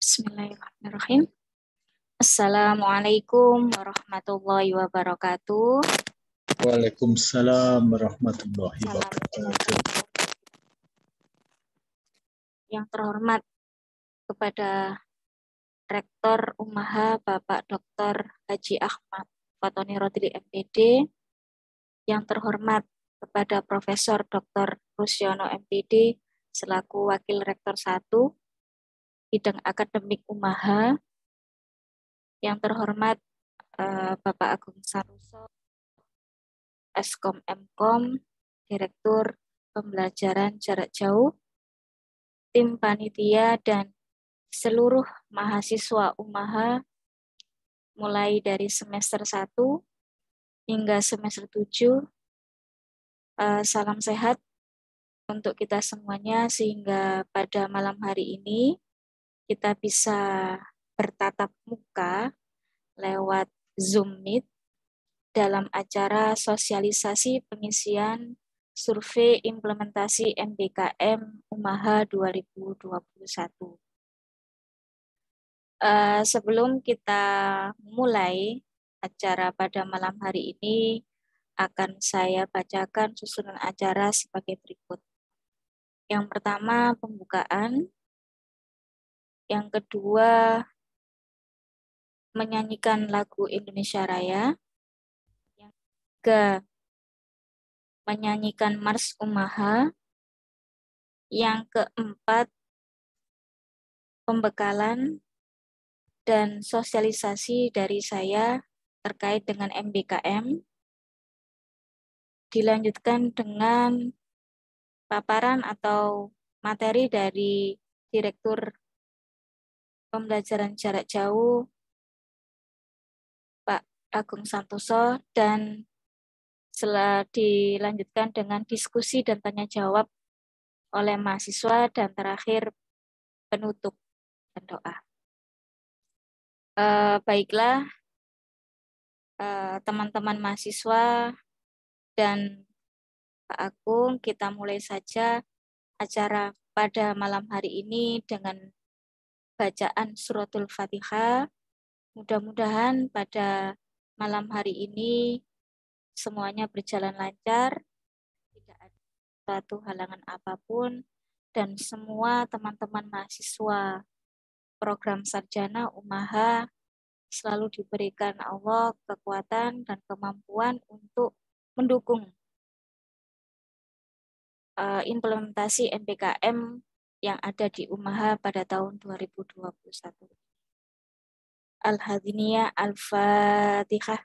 Bismillahirrahmanirrahim. Assalamualaikum warahmatullahi wabarakatuh. Waalaikumsalam warahmatullahi Salam wabarakatuh. Yang terhormat kepada Rektor Umaha Bapak Dr. Haji Ahmad Fatoni Rodri MPD, yang terhormat kepada Profesor Dr. Rusyono MPD selaku Wakil Rektor 1 Bidang Akademik Umaha, yang terhormat Bapak Agung Saruso, Eskom Mkom, Direktur Pembelajaran Jarak Jauh, tim panitia dan seluruh mahasiswa Umaha mulai dari semester 1 hingga semester 7. Salam sehat untuk kita semuanya sehingga pada malam hari ini kita bisa bertatap muka lewat Zoom Meet dalam acara sosialisasi pengisian survei implementasi MBKM Umaha 2021. Sebelum kita mulai acara pada malam hari ini, akan saya bacakan susunan acara sebagai berikut. Yang pertama, pembukaan. Yang kedua, menyanyikan lagu Indonesia Raya. Yang ketiga, menyanyikan Mars Umaha. Yang keempat, pembekalan dan sosialisasi dari saya terkait dengan MBKM. Dilanjutkan dengan paparan atau materi dari Direktur Pembelajaran Jarak Jauh Pak Agung Santoso, dan setelah dilanjutkan dengan diskusi dan tanya jawab oleh mahasiswa, dan terakhir penutup dan doa. Baiklah, teman-teman mahasiswa dan Pak Agung, kita mulai saja acara pada malam hari ini dengan bacaan suratul Fatihah. Mudah-mudahan pada malam hari ini semuanya berjalan lancar, tidak ada suatu halangan apapun, dan semua teman-teman mahasiswa program sarjana Umaha selalu diberikan Allah kekuatan dan kemampuan untuk mendukung implementasi MBKM yang ada di Umaha pada tahun 2021. Al-Hadiniyah Al-Fatihah.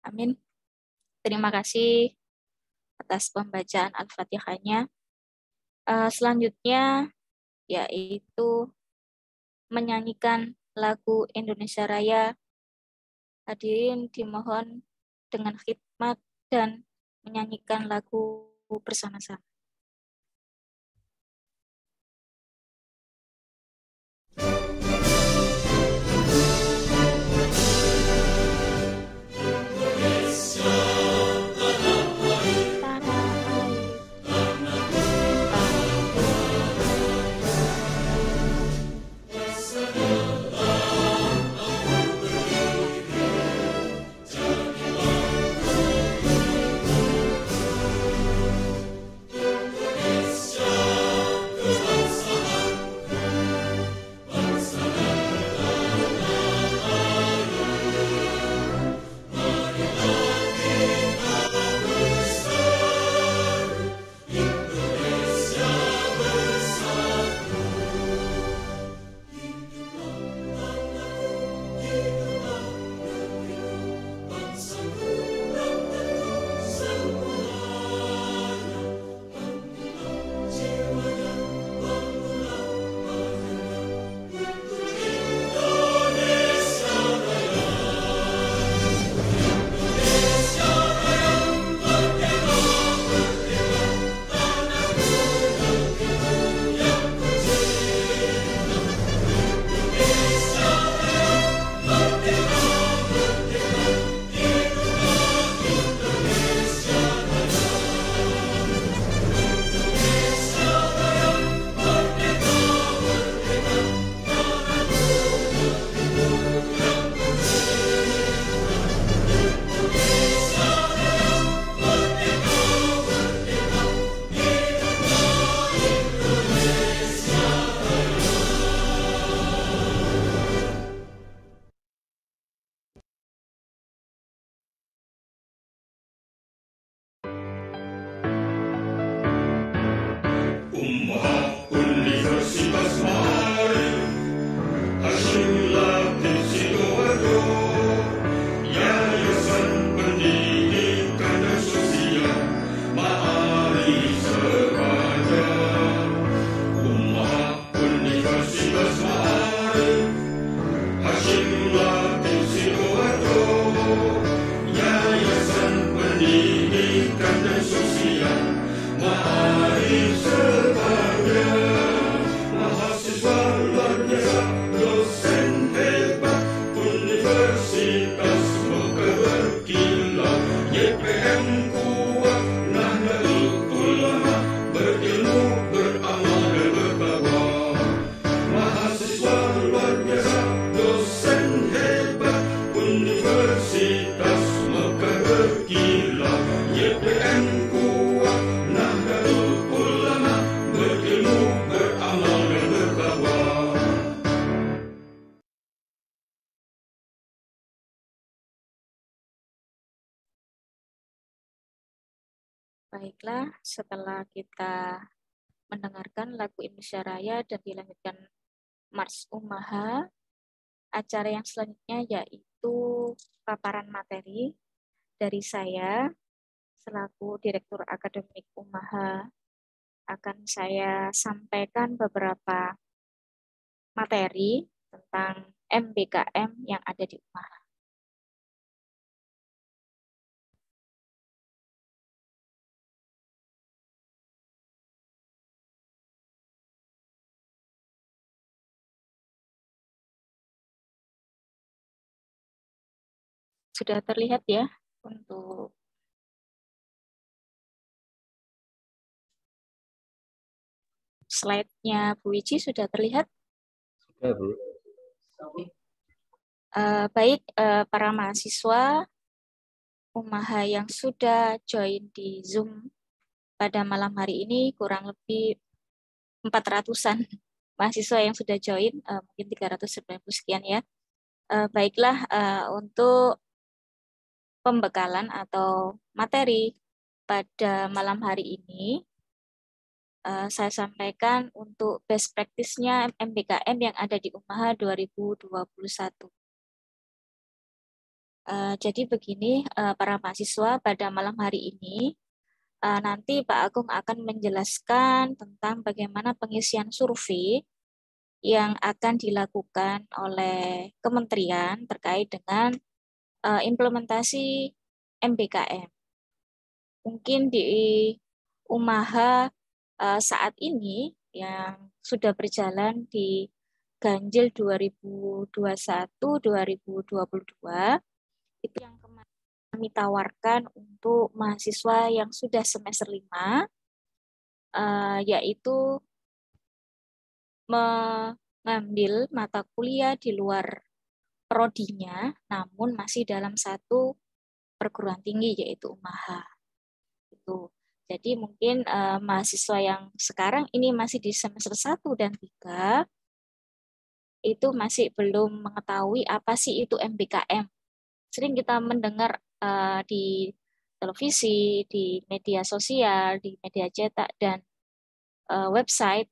Amin. Terima kasih atas pembacaan Al-Fatihahnya. Selanjutnya yaitu menyanyikan lagu Indonesia Raya. Hadirin dimohon dengan khidmat dan menyanyikan lagu bersama-sama. Baiklah, setelah kita mendengarkan lagu Indonesia Raya dan dilanjutkan Mars Umaha, acara yang selanjutnya yaitu paparan materi dari saya selaku Direktur Akademik Umaha. Akan saya sampaikan beberapa materi tentang MBKM yang ada di Umaha. Sudah terlihat ya untuk slide-nya Bu Wiji, sudah terlihat? Sudah, Bu. Baik, para mahasiswa Umaha yang sudah join di Zoom pada malam hari ini kurang lebih 400-an mahasiswa yang sudah join, mungkin 390 sekian ya. Baiklah, untuk pembekalan atau materi pada malam hari ini, saya sampaikan untuk best practice-nya MBKM yang ada di Umaha 2021. Jadi begini, para mahasiswa, pada malam hari ini, nanti Pak Agung akan menjelaskan tentang bagaimana pengisian survei yang akan dilakukan oleh kementerian terkait dengan implementasi MBKM. Mungkin di Umaha saat ini yang sudah berjalan di Ganjil 2021-2022, itu yang kemarin kami tawarkan untuk mahasiswa yang sudah semester 5, yaitu mengambil mata kuliah di luar prodinya, namun masih dalam satu perguruan tinggi, yaitu Umaha. Itu. Jadi mungkin mahasiswa yang sekarang ini masih di semester 1 dan 3, itu masih belum mengetahui apa sih itu MBKM. Sering kita mendengar di televisi, di media sosial, di media cetak, dan website,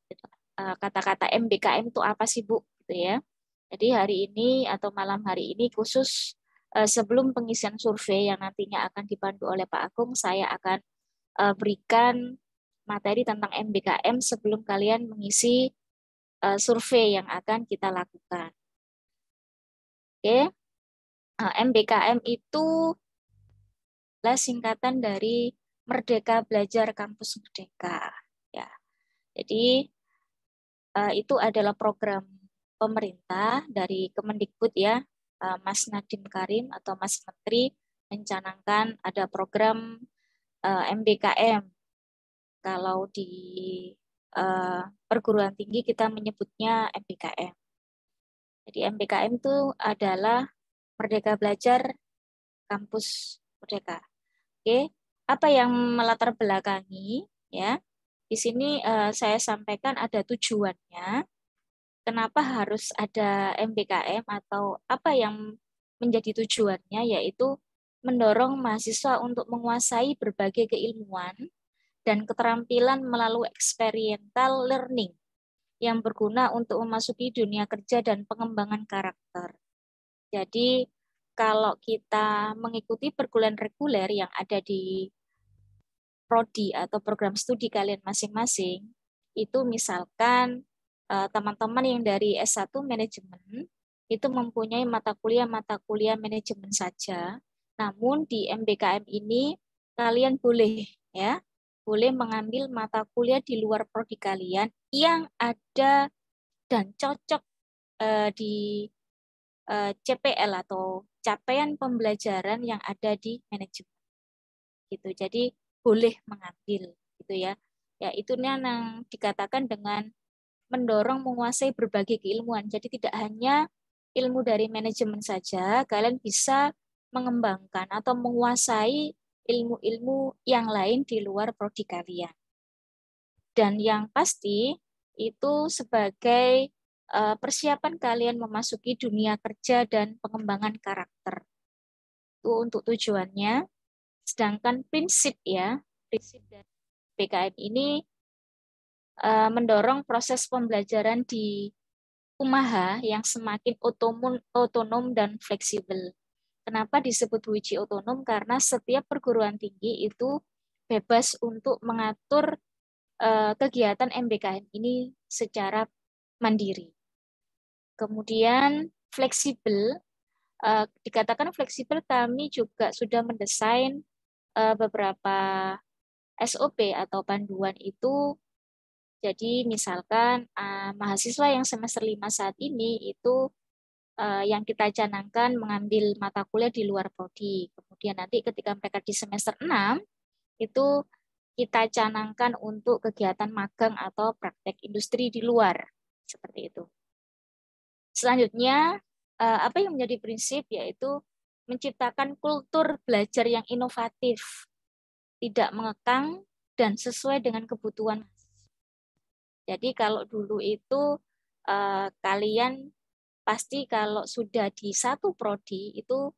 kata-kata MBKM itu apa sih Bu? Gitu ya. Jadi hari ini atau malam hari ini khusus sebelum pengisian survei yang nantinya akan dipandu oleh Pak Agung, saya akan berikan materi tentang MBKM sebelum kalian mengisi survei yang akan kita lakukan. Oke, MBKM itu adalah singkatan dari Merdeka Belajar Kampus Merdeka. Ya, jadi itu adalah program pemerintah dari Kemendikbud ya, Mas Nadiem Karim atau Mas Menteri mencanangkan ada program MBKM. Kalau di perguruan tinggi kita menyebutnya MBKM. Jadi MBKM itu adalah Merdeka Belajar Kampus Merdeka. Oke, apa yang melatar belakangi ya? Di sini saya sampaikan ada tujuannya. Kenapa harus ada MBKM atau apa yang menjadi tujuannya, yaitu mendorong mahasiswa untuk menguasai berbagai keilmuan dan keterampilan melalui experiential learning yang berguna untuk memasuki dunia kerja dan pengembangan karakter. Jadi kalau kita mengikuti perguruan reguler yang ada di prodi atau program studi kalian masing-masing, itu misalkan teman-teman yang dari S1 manajemen itu mempunyai mata kuliah manajemen saja. Namun di MBKM ini kalian boleh ya, boleh mengambil mata kuliah di luar prodi kalian yang ada dan cocok di CPL atau capaian pembelajaran yang ada di manajemen. Gitu. Jadi boleh mengambil gitu ya. Ya, itu yang dikatakan dengan mendorong menguasai berbagai keilmuan. Jadi tidak hanya ilmu dari manajemen saja, kalian bisa mengembangkan atau menguasai ilmu-ilmu yang lain di luar prodi kalian. Dan yang pasti itu sebagai persiapan kalian memasuki dunia kerja dan pengembangan karakter. Itu untuk tujuannya. Sedangkan prinsip ya, prinsip dari MBKM ini mendorong proses pembelajaran di UMAHA yang semakin otonom dan fleksibel. Kenapa disebut WIJI otonom? Karena setiap perguruan tinggi itu bebas untuk mengatur kegiatan MBKM ini secara mandiri. Kemudian fleksibel, dikatakan fleksibel, kami juga sudah mendesain beberapa SOP atau panduan itu. Jadi misalkan mahasiswa yang semester 5 saat ini itu yang kita canangkan mengambil mata kuliah di luar prodi. Kemudian nanti ketika mereka di semester 6 itu kita canangkan untuk kegiatan magang atau praktek industri di luar. Seperti itu. Selanjutnya, apa yang menjadi prinsip yaitu menciptakan kultur belajar yang inovatif, tidak mengekang dan sesuai dengan kebutuhan. Jadi kalau dulu itu kalian pasti kalau sudah di satu prodi itu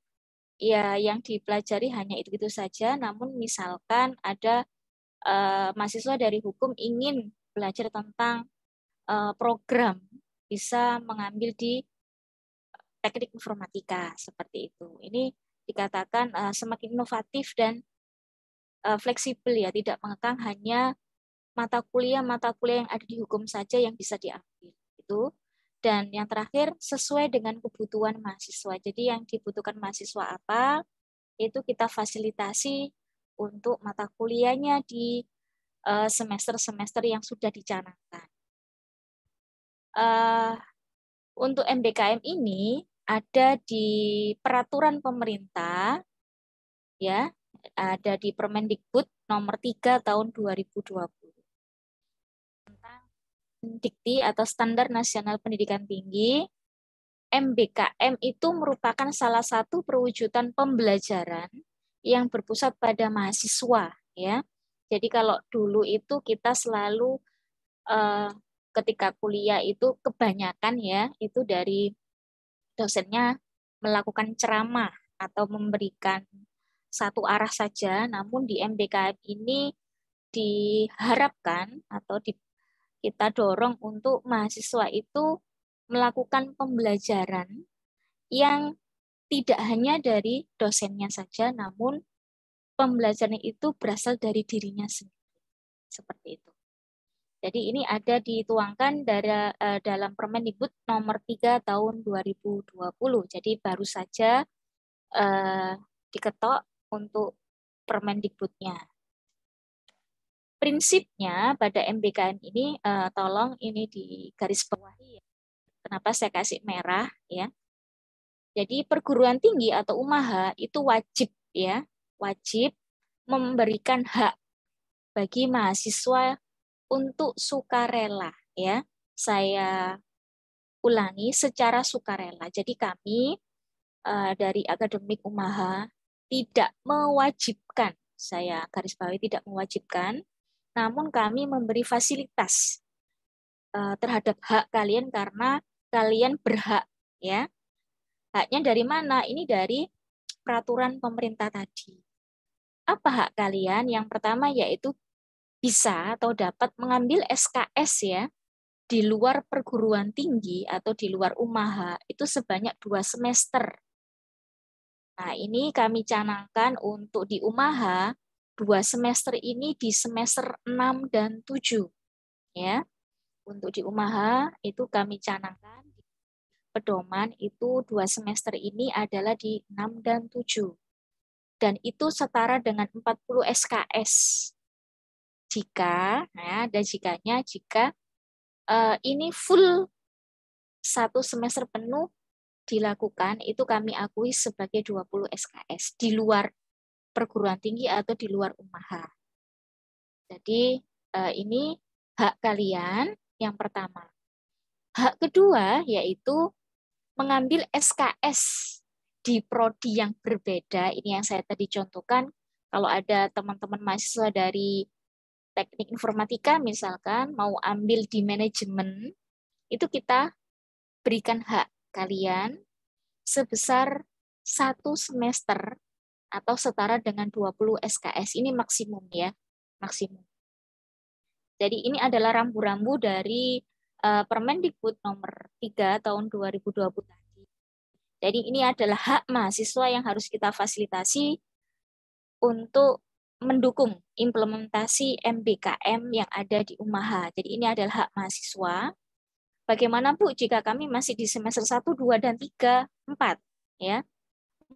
ya yang dipelajari hanya itu saja. Namun misalkan ada mahasiswa dari hukum ingin belajar tentang program, bisa mengambil di teknik informatika seperti itu. Ini dikatakan semakin inovatif dan fleksibel ya, tidak mengekang hanya mata kuliah yang ada di hukum saja yang bisa diambil. Itu. Dan yang terakhir, sesuai dengan kebutuhan mahasiswa. Jadi yang dibutuhkan mahasiswa apa, itu kita fasilitasi untuk mata kuliahnya di semester-semester yang sudah dicanangkan. Untuk MBKM ini ada di peraturan pemerintah, ya, ada di Permendikbud nomor 3 tahun 2020. Dikti atau Standar Nasional Pendidikan Tinggi, MBKM itu merupakan salah satu perwujudan pembelajaran yang berpusat pada mahasiswa, ya. Jadi kalau dulu itu kita selalu ketika kuliah itu kebanyakan ya itu dari dosennya melakukan ceramah atau memberikan satu arah saja, namun di MBKM ini diharapkan atau kita dorong untuk mahasiswa itu melakukan pembelajaran yang tidak hanya dari dosennya saja, namun pembelajaran itu berasal dari dirinya sendiri. Seperti itu. Jadi ini ada dituangkan dalam Permendikbud nomor 3 tahun 2020. Jadi baru saja diketok untuk Permendikbudnya. Prinsipnya pada MBKM ini tolong ini digarisbawahi ya. Kenapa saya kasih merah ya? Jadi perguruan tinggi atau UMAHA itu wajib ya, wajib memberikan hak bagi mahasiswa untuk sukarela ya. Saya ulangi, secara sukarela. Jadi kami dari akademik UMAHA tidak mewajibkan, saya garis bawahi tidak mewajibkan, namun kami memberi fasilitas terhadap hak kalian karena kalian berhak ya. Haknya dari mana? Ini dari peraturan pemerintah tadi. Apa hak kalian? Yang pertama yaitu bisa atau dapat mengambil SKS ya di luar perguruan tinggi atau di luar UMAHA itu sebanyak 2 semester. Nah, ini kami canangkan untuk di UMAHA 2 semester ini di semester 6 dan 7. Ya. Untuk di UMAHA itu kami canangkan di pedoman itu 2 semester ini adalah di 6 dan 7. Dan itu setara dengan 40 SKS. Jika, nah, dan jika ini full 1 semester penuh dilakukan, itu kami akui sebagai 20 SKS di luar perguruan tinggi atau di luar UMAHA. Jadi ini hak kalian yang pertama. Hak kedua yaitu mengambil SKS di prodi yang berbeda. Ini yang saya tadi contohkan. Kalau ada teman-teman mahasiswa dari teknik informatika misalkan mau ambil di manajemen, itu kita berikan hak kalian sebesar 1 semester atau setara dengan 20 SKS. Ini maksimum ya. maksimum. Jadi ini adalah rambu-rambu dari Permendikbud nomor 3 tahun 2020 tadi. Jadi ini adalah hak mahasiswa yang harus kita fasilitasi untuk mendukung implementasi MBKM yang ada di UMAHA. Jadi ini adalah hak mahasiswa. Bagaimana Bu jika kami masih di semester 1, 2, dan 3, 4? Ya.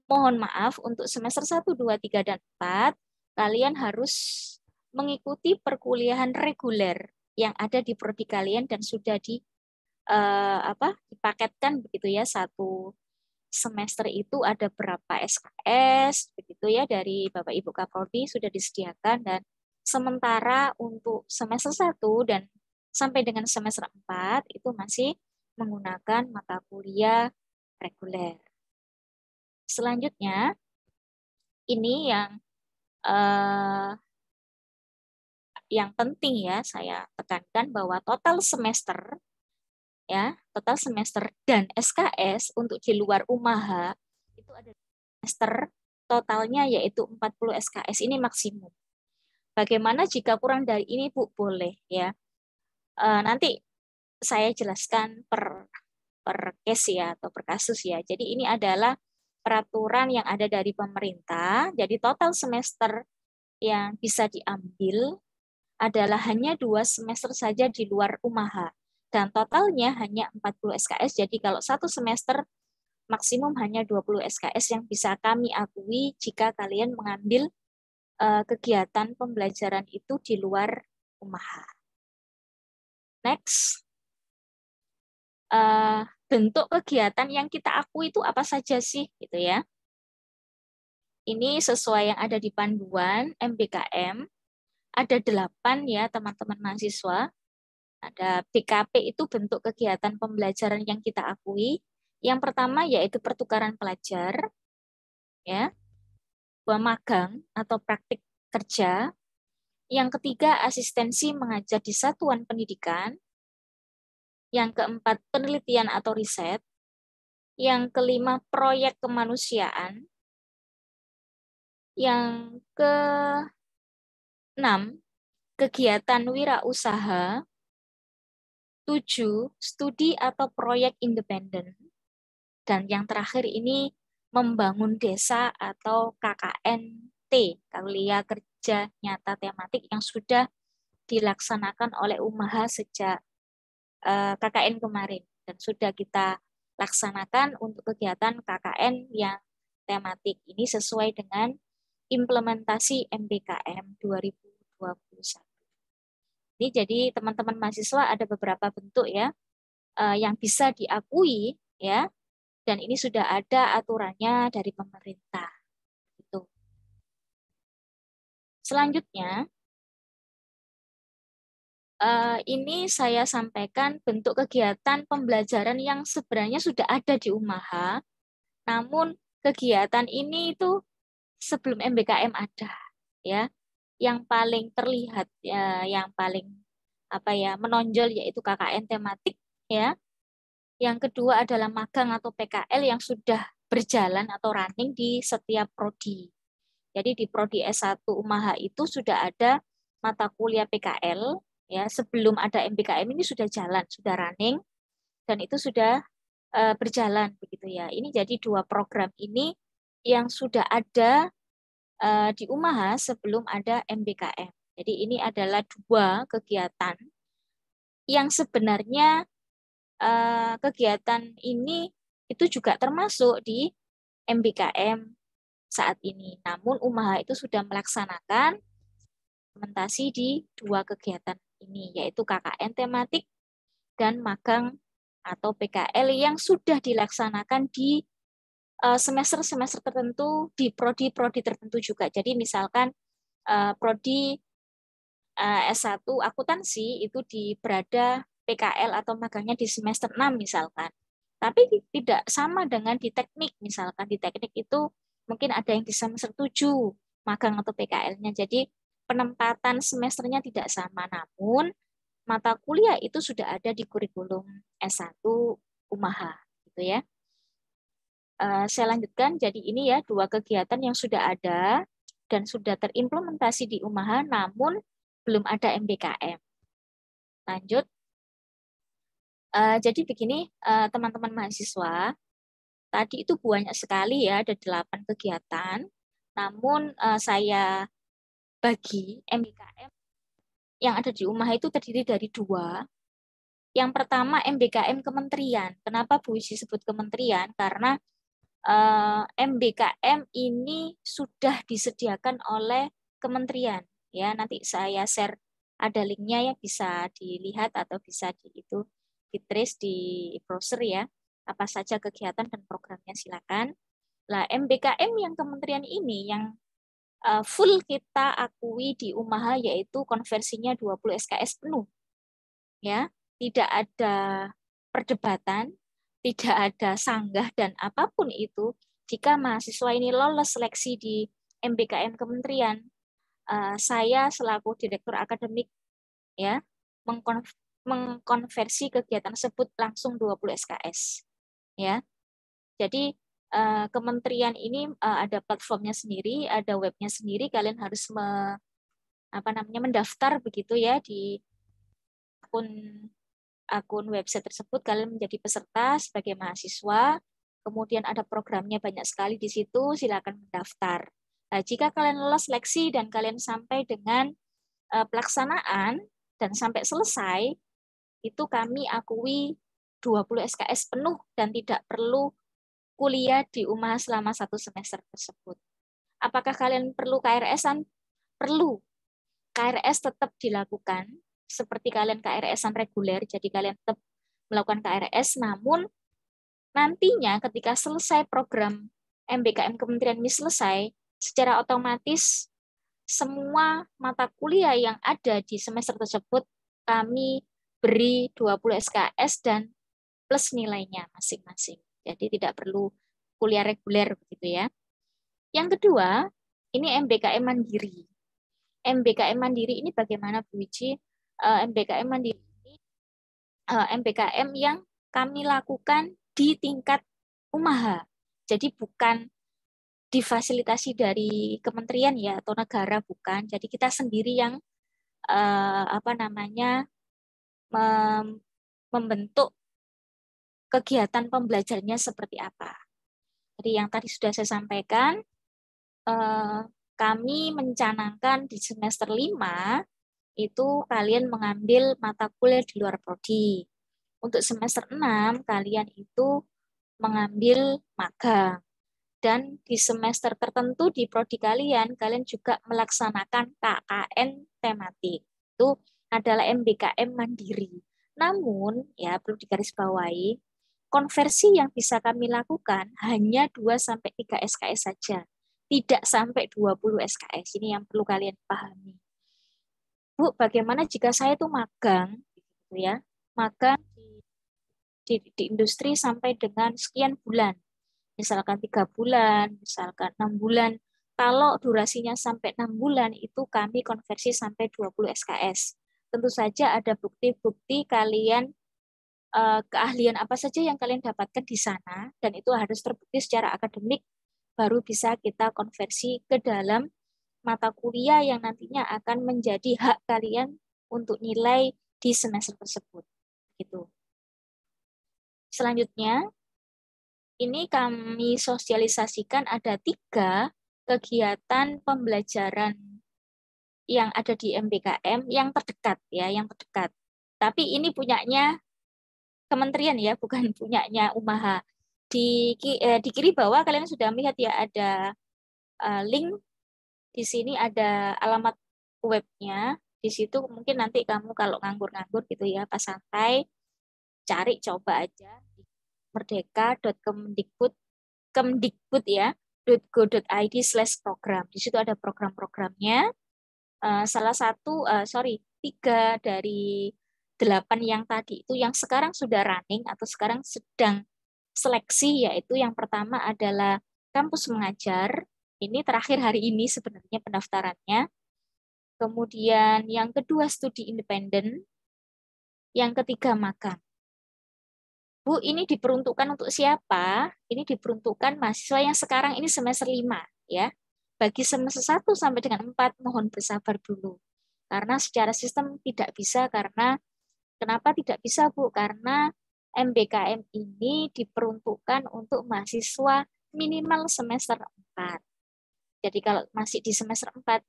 Mohon maaf untuk semester 1, 2, 3, dan 4, kalian harus mengikuti perkuliahan reguler yang ada di prodi kalian dan sudah dipaketkan begitu ya, satu semester itu ada berapa SKS begitu ya dari Bapak Ibu Kaprodi sudah disediakan, dan sementara untuk semester 1 dan sampai dengan semester 4 itu masih menggunakan mata kuliah reguler. Selanjutnya ini yang penting ya saya tekankan bahwa total semester dan SKS untuk di luar UMAHA itu ada semester totalnya yaitu 40 SKS, ini maksimum. Bagaimana jika kurang dari ini Bu? Boleh ya. Nanti saya jelaskan per case ya atau per kasus ya. Jadi ini adalah peraturan yang ada dari pemerintah. Jadi total semester yang bisa diambil adalah hanya 2 semester saja di luar UMAHA. Dan totalnya hanya 40 SKS. Jadi kalau satu semester maksimum hanya 20 SKS yang bisa kami akui jika kalian mengambil kegiatan pembelajaran itu di luar UMAHA. Next. Bentuk kegiatan yang kita akui itu apa saja sih gitu ya. Ini sesuai yang ada di panduan MBKM. Ada 8 ya teman-teman mahasiswa. Ada PKP itu bentuk kegiatan pembelajaran yang kita akui. Yang pertama yaitu pertukaran pelajar, ya, magang atau praktik kerja. Yang ketiga asistensi mengajar di satuan pendidikan. Yang keempat penelitian atau riset. Yang kelima proyek kemanusiaan. Yang ke-6 kegiatan wirausaha. 7 studi atau proyek independen. Dan yang terakhir ini membangun desa atau KKNT, Kuliah Kerja Nyata Tematik, yang sudah dilaksanakan oleh UMAHA sejak KKN kemarin dan sudah kita laksanakan untuk kegiatan KKN yang tematik ini sesuai dengan implementasi MBKM 2021. Ini jadi teman-teman mahasiswa ada beberapa bentuk ya yang bisa diakui ya, dan ini sudah ada aturannya dari pemerintah. Gitu. Selanjutnya ini saya sampaikan bentuk kegiatan pembelajaran yang sebenarnya sudah ada di UMAHA, namun kegiatan ini itu sebelum MBKM ada ya. Yang paling terlihat yang paling menonjol yaitu KKN tematik ya. Yang kedua adalah magang atau PKL yang sudah berjalan atau running di setiap prodi. Jadi di prodi S1 UMAHA itu sudah ada mata kuliah PKL ya, sebelum ada MBKM ini sudah jalan, sudah running dan itu sudah berjalan begitu ya. Ini jadi 2 program ini yang sudah ada di UMAHA sebelum ada MBKM. Jadi ini adalah 2 kegiatan yang sebenarnya kegiatan ini itu juga termasuk di MBKM saat ini. Namun UMAHA itu sudah melaksanakan implementasi di 2 kegiatan ini, yaitu KKN tematik dan magang atau PKL yang sudah dilaksanakan di semester-semester tertentu, di prodi-prodi tertentu juga. Jadi misalkan prodi S1 akuntansi itu berada PKL atau magangnya di semester 6 misalkan. Tapi tidak sama dengan di teknik. Misalkan di teknik itu mungkin ada yang di semester 7 magang atau PKL-nya. Jadi penempatan semesternya tidak sama. Namun mata kuliah itu sudah ada di kurikulum S1 UMAHA gitu ya. Saya lanjutkan, jadi ini ya 2 kegiatan yang sudah ada dan sudah terimplementasi di UMAHA, namun belum ada MBKM. Lanjut. Jadi begini, teman-teman mahasiswa, tadi itu banyak sekali ya, ada 8 kegiatan. Namun saya bagi MBKM yang ada di UMAHA itu terdiri dari 2. Yang pertama MBKM kementerian. Kenapa Bu Isi sebut kementerian? Karena MBKM ini sudah disediakan oleh kementerian. Ya, nanti saya share ada linknya ya, bisa dilihat atau bisa di-trace di browser ya. Apa saja kegiatan dan programnya silakan. Lah MBKM yang kementerian ini yang full kita akui di UMAHA yaitu konversinya 20 SKS penuh. Ya, tidak ada perdebatan, tidak ada sanggah dan apapun itu. Jika mahasiswa ini lolos seleksi di MBKM kementerian, saya selaku direktur akademik ya mengkonversi kegiatan tersebut langsung 20 SKS. Ya, jadi kementerian ini ada platformnya sendiri, ada webnya sendiri. Kalian harus mendaftar begitu ya di akun website tersebut. Kalian menjadi peserta sebagai mahasiswa. Kemudian ada programnya banyak sekali di situ. Silakan mendaftar. Nah, jika kalian lolos seleksi dan kalian sampai dengan pelaksanaan dan sampai selesai, itu kami akui 20 SKS penuh dan tidak perlu kuliah di UMAHA selama 1 semester tersebut. Apakah kalian perlu KRS-an? Perlu. KRS tetap dilakukan seperti kalian KRS-an reguler, jadi kalian tetap melakukan KRS, namun nantinya ketika selesai program MBKM Kementerian ini selesai, secara otomatis semua mata kuliah yang ada di semester tersebut kami beri 20 SKS dan plus nilainya masing-masing. Jadi tidak perlu kuliah reguler begitu ya. Yang kedua, ini MBKM Mandiri. MBKM Mandiri ini bagaimana Bu Wiji? MBKM Mandiri ini MBKM yang kami lakukan di tingkat UMAHA. Jadi bukan difasilitasi dari kementerian ya atau negara, bukan. Jadi kita sendiri yang membentuk kegiatan pembelajarannya seperti apa. Jadi yang tadi sudah saya sampaikan, kami mencanangkan di semester 5 itu kalian mengambil mata kuliah di luar prodi. Untuk semester 6 kalian itu mengambil magang. Dan di semester tertentu di prodi kalian juga melaksanakan KKN tematik. Itu adalah MBKM mandiri. Namun, ya perlu digarisbawahi, konversi yang bisa kami lakukan hanya 2-3 SKS saja. Tidak sampai 20 SKS. Ini yang perlu kalian pahami. Bu, bagaimana jika saya itu magang, gitu ya, magang di industri sampai dengan sekian bulan, misalkan 3 bulan, misalkan 6 bulan. Kalau durasinya sampai 6 bulan, itu kami konversi sampai 20 SKS. Tentu saja ada bukti-bukti kalian, keahlian apa saja yang kalian dapatkan di sana, dan itu harus terbukti secara akademik, baru bisa kita konversi ke dalam mata kuliah yang nantinya akan menjadi hak kalian untuk nilai di semester tersebut. Gitu. Selanjutnya, ini kami sosialisasikan ada 3 kegiatan pembelajaran yang ada di MBKM yang terdekat ya, yang terdekat. Tapi ini punyanya kementerian ya, bukan punyanya UMAHA. Di kiri bawah kalian sudah melihat ya ada link. Di sini ada alamat webnya. Di situ mungkin nanti kamu kalau nganggur-nganggur gitu ya, pas santai, cari coba aja merdeka.kemdikbud ya .go.id/program. Di situ ada program-programnya. Salah satu 3 dari 8 yang tadi itu yang sekarang sudah running atau sekarang sedang seleksi, yaitu yang pertama adalah kampus mengajar. Ini terakhir hari ini sebenarnya pendaftarannya. Kemudian yang kedua studi independen. Yang ketiga magang. Bu, ini diperuntukkan untuk siapa? Ini diperuntukkan mahasiswa yang sekarang ini semester 5 ya. Bagi semester 1 sampai dengan 4 mohon bersabar dulu. Karena secara sistem tidak bisa, karena kenapa tidak bisa, Bu? Karena MBKM ini diperuntukkan untuk mahasiswa minimal semester 4. Jadi kalau masih di semester 4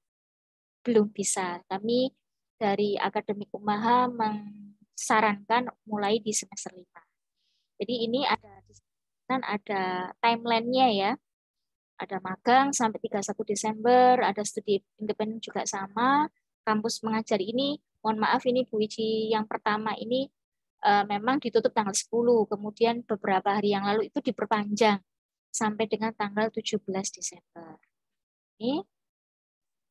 belum bisa. Kami dari Akademik Umaha sarankan mulai di semester 5. Jadi ini ada timeline-nya ya. Ada magang sampai 31 Desember, ada studi independen juga sama. Kampus mengajar ini, mohon maaf ini Bu Wiji, yang pertama ini memang ditutup tanggal 10, kemudian beberapa hari yang lalu itu diperpanjang sampai dengan tanggal 17 Desember. Ini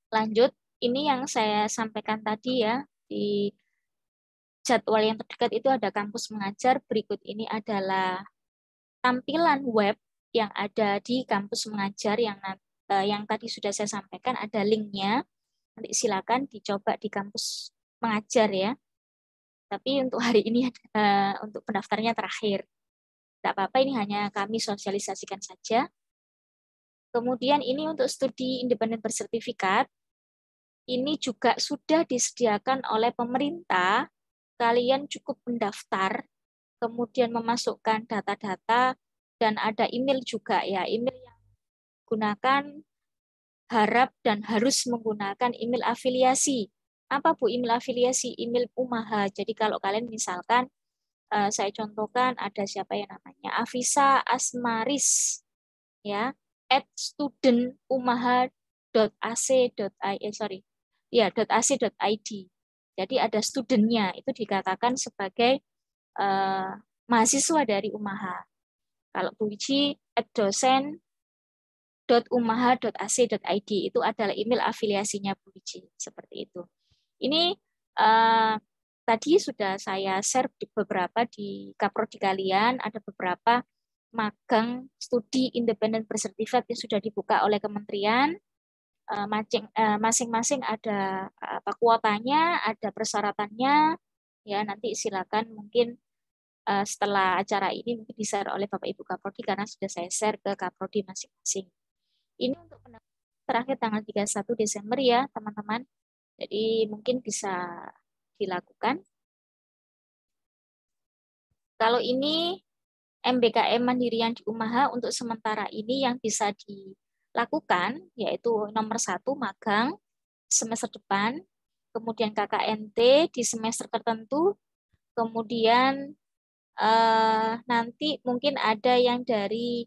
lanjut, ini yang saya sampaikan tadi ya, di jadwal yang terdekat itu ada kampus mengajar. Berikut ini adalah tampilan web yang ada di kampus mengajar yang tadi sudah saya sampaikan, ada linknya. Nanti silakan dicoba di kampus mengajar ya. Tapi untuk hari ini untuk pendaftarnya terakhir. Tidak apa-apa, ini hanya kami sosialisasikan saja. Kemudian ini untuk studi independen bersertifikat, ini juga sudah disediakan oleh pemerintah. Kalian cukup mendaftar, kemudian memasukkan data-data, dan ada email juga ya. Email yang gunakan harap dan harus menggunakan email afiliasi. Apa Bu email afiliasi? Email Umaha. Jadi kalau kalian misalkan, saya contohkan ada siapa yang namanya Afisa Asmaris, ya, @student.umaha.ac.id. Jadi ada studentnya, itu dikatakan sebagai mahasiswa dari Umaha. Kalau Bu Wiji @dosen.umaha.ac.id itu adalah email afiliasinya Bu Wiji, seperti itu. Ini tadi sudah saya share di beberapa di kaprodi kalian, ada beberapa magang studi independen bersertifikat yang sudah dibuka oleh kementerian. Masing-masing ada kuotanya, ada persyaratannya. Ya, nanti silakan mungkin setelah acara ini mungkin di-share oleh Bapak Ibu Kaprodi karena sudah saya share ke Kaprodi masing-masing. Ini untuk pendaftaran terakhir tanggal 31 Desember ya, teman-teman. Jadi mungkin bisa dilakukan. Kalau ini MBKM Mandirian di Umaha untuk sementara ini yang bisa dilakukan yaitu nomor 1 magang semester depan, kemudian KKNT di semester tertentu, kemudian nanti mungkin ada yang dari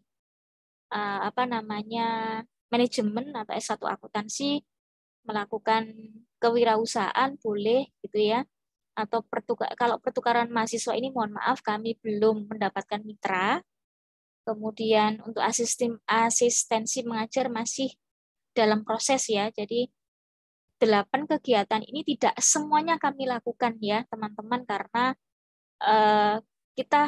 manajemen atau S1 akuntansi melakukan kewirausahaan boleh gitu ya. Atau kalau pertukaran mahasiswa ini mohon maaf kami belum mendapatkan mitra. Kemudian untuk asistensi mengajar masih dalam proses ya. Jadi 8 kegiatan ini tidak semuanya kami lakukan ya teman-teman, karena kita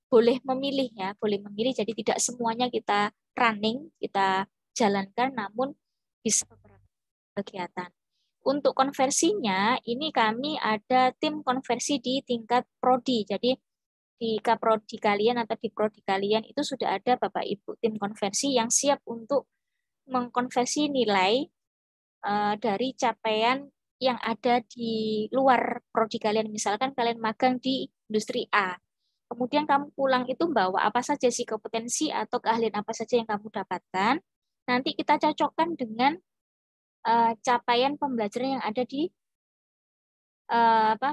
boleh memilih ya, boleh memilih. Jadi tidak semuanya kita running, kita jalankan, namun bisa beberapa kegiatan. Untuk konversinya, ini kami ada tim konversi di tingkat prodi. Jadi di kaprodi kalian atau di prodi kalian itu sudah ada Bapak Ibu tim konversi yang siap untuk mengkonversi nilai dari capaian yang ada di luar prodi kalian. Misalkan kalian magang di industri A. Kemudian kamu pulang itu bawa apa saja sih kompetensi atau keahlian apa saja yang kamu dapatkan. Nanti kita cocokkan dengan capaian pembelajaran yang ada di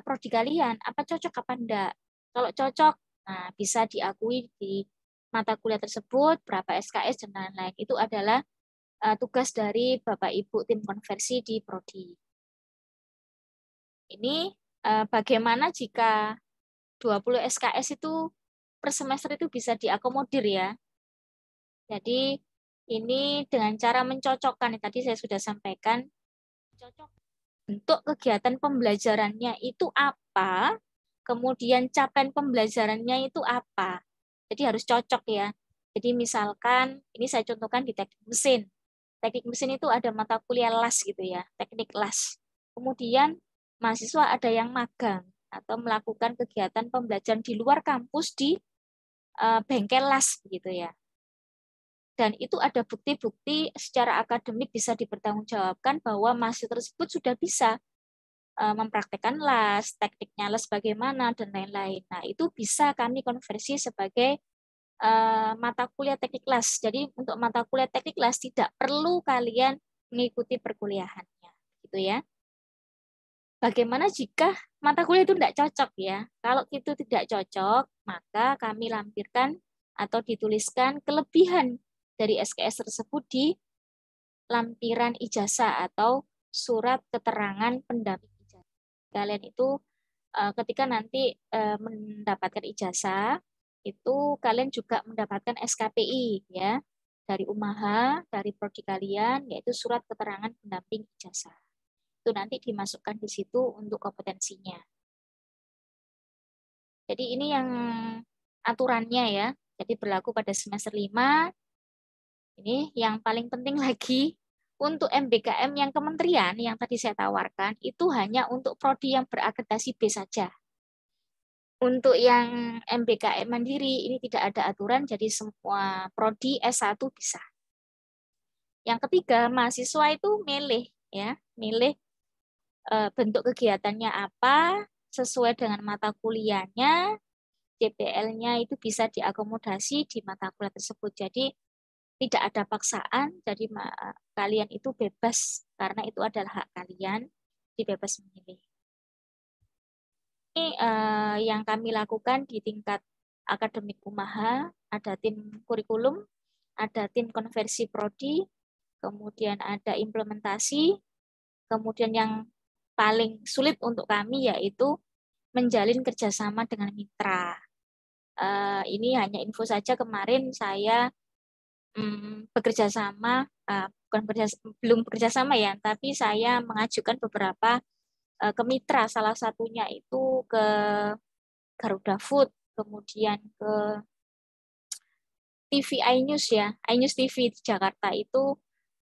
prodi kalian. Apa cocok apa enggak? Kalau cocok, nah bisa diakui di mata kuliah tersebut, berapa SKS dan lain-lain. Itu adalah tugas dari Bapak Ibu tim konversi di prodi. Ini bagaimana jika 20 SKS itu per semester itu bisa diakomodir ya. Jadi ini dengan cara mencocokkan, tadi saya sudah sampaikan, cocok bentuk kegiatan pembelajarannya itu apa, kemudian capaian pembelajarannya itu apa. Jadi harus cocok ya. Jadi misalkan, ini saya contohkan di teknik mesin. Teknik mesin itu ada mata kuliah las gitu ya, teknik las. Kemudian mahasiswa ada yang magang atau melakukan kegiatan pembelajaran di luar kampus di bengkel las gitu ya. Dan itu ada bukti-bukti secara akademik bisa dipertanggungjawabkan bahwa mahasiswa tersebut sudah bisa mempraktekkan LAS, tekniknya LAS bagaimana, dan lain-lain. Nah, itu bisa kami konversi sebagai mata kuliah teknik LAS. Jadi untuk mata kuliah teknik LAS tidak perlu kalian mengikuti perkuliahannya, gitu ya. Bagaimana jika mata kuliah itu tidak cocok ya? Kalau itu tidak cocok, maka kami lampirkan atau dituliskan kelebihan dari SKS tersebut di lampiran ijazah atau surat keterangan pendamping ijazah. Kalian itu ketika nanti mendapatkan ijazah, itu kalian juga mendapatkan SKPI ya dari UMAHA, dari prodi kalian, yaitu surat keterangan pendamping ijazah. Itu nanti dimasukkan di situ untuk kompetensinya. Jadi ini yang aturannya ya. Jadi berlaku pada semester 5. Ini yang paling penting lagi, untuk MBKM yang kementerian yang tadi saya tawarkan, itu hanya untuk prodi yang berakreditasi B saja. Untuk yang MBKM mandiri, ini tidak ada aturan, jadi semua prodi S1 bisa. Yang ketiga, mahasiswa itu milih, ya, milih bentuk kegiatannya apa, sesuai dengan mata kuliahnya, JPL-nya itu bisa diakomodasi di mata kuliah tersebut. Jadi tidak ada paksaan, jadi kalian itu bebas, karena itu adalah hak kalian, dibebas memilih. Ini yang kami lakukan di tingkat akademik UMAHA, ada tim kurikulum, ada tim konversi prodi, kemudian ada implementasi, kemudian yang paling sulit untuk kami yaitu menjalin kerjasama dengan mitra. Ini hanya info saja, kemarin saya bekerja sama, belum bekerja sama ya, tapi saya mengajukan beberapa ke mitra, salah satunya itu ke Garuda Food, kemudian ke TV iNews ya, iNews TV di Jakarta itu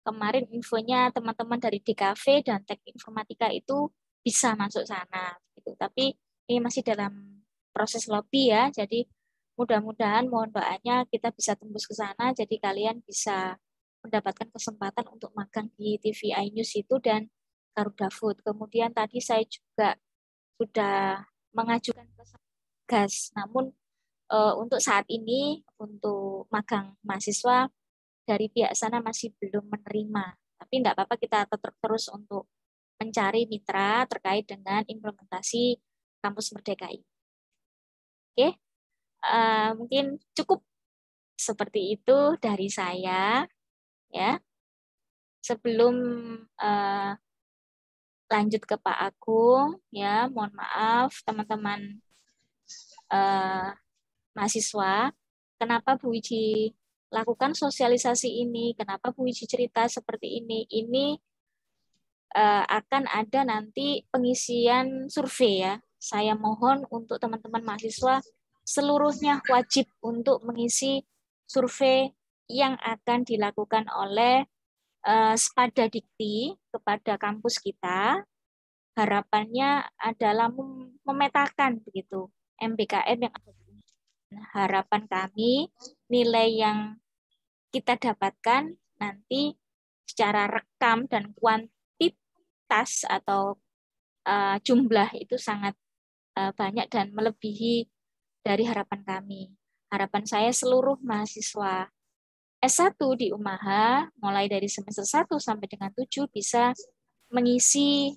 kemarin infonya teman-teman dari DKV dan Teknik Informatika itu bisa masuk sana gitu. Tapi ini masih dalam proses lobby ya, jadi mudah-mudahan mohon doanya kita bisa tembus ke sana, jadi kalian bisa mendapatkan kesempatan untuk magang di TV iNews itu dan Garuda Food. Kemudian tadi saya juga sudah mengajukan ke Gas, namun untuk saat ini untuk magang mahasiswa dari pihak sana masih belum menerima. Tapi tidak apa-apa, kita tetap terus untuk mencari mitra terkait dengan implementasi Kampus Merdeka ini. Oke, mungkin cukup seperti itu dari saya. Ya, sebelum lanjut ke Pak Agung, ya mohon maaf teman-teman mahasiswa, kenapa Bu Wiji lakukan sosialisasi ini, kenapa Bu Wiji cerita seperti ini. Ini akan ada nanti pengisian survei ya. Saya mohon untuk teman-teman mahasiswa seluruhnya wajib untuk mengisi survei yang akan dilakukan oleh Spada Dikti kepada kampus kita. Harapannya adalah memetakan begitu MBKM yang ada di Unj. Harapan kami nilai yang kita dapatkan nanti secara rekam dan kuantitas atau jumlah itu sangat banyak dan melebihi dari harapan kami. Harapan saya seluruh mahasiswa S1 di UMAHA mulai dari semester 1 sampai dengan 7 bisa mengisi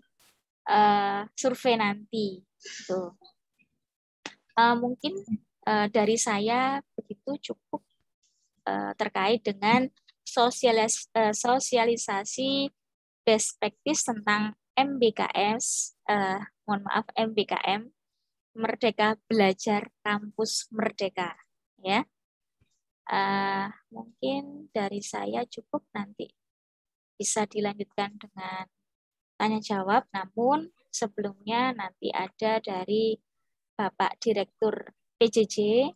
survei nanti. Tuh. Mungkin dari saya begitu cukup terkait dengan sosialisasi best practice tentang MBKS, MBKM, Merdeka Belajar Kampus Merdeka. Ya, mungkin dari saya cukup, nanti bisa dilanjutkan dengan tanya jawab. Namun sebelumnya nanti ada dari Bapak Direktur PJJ,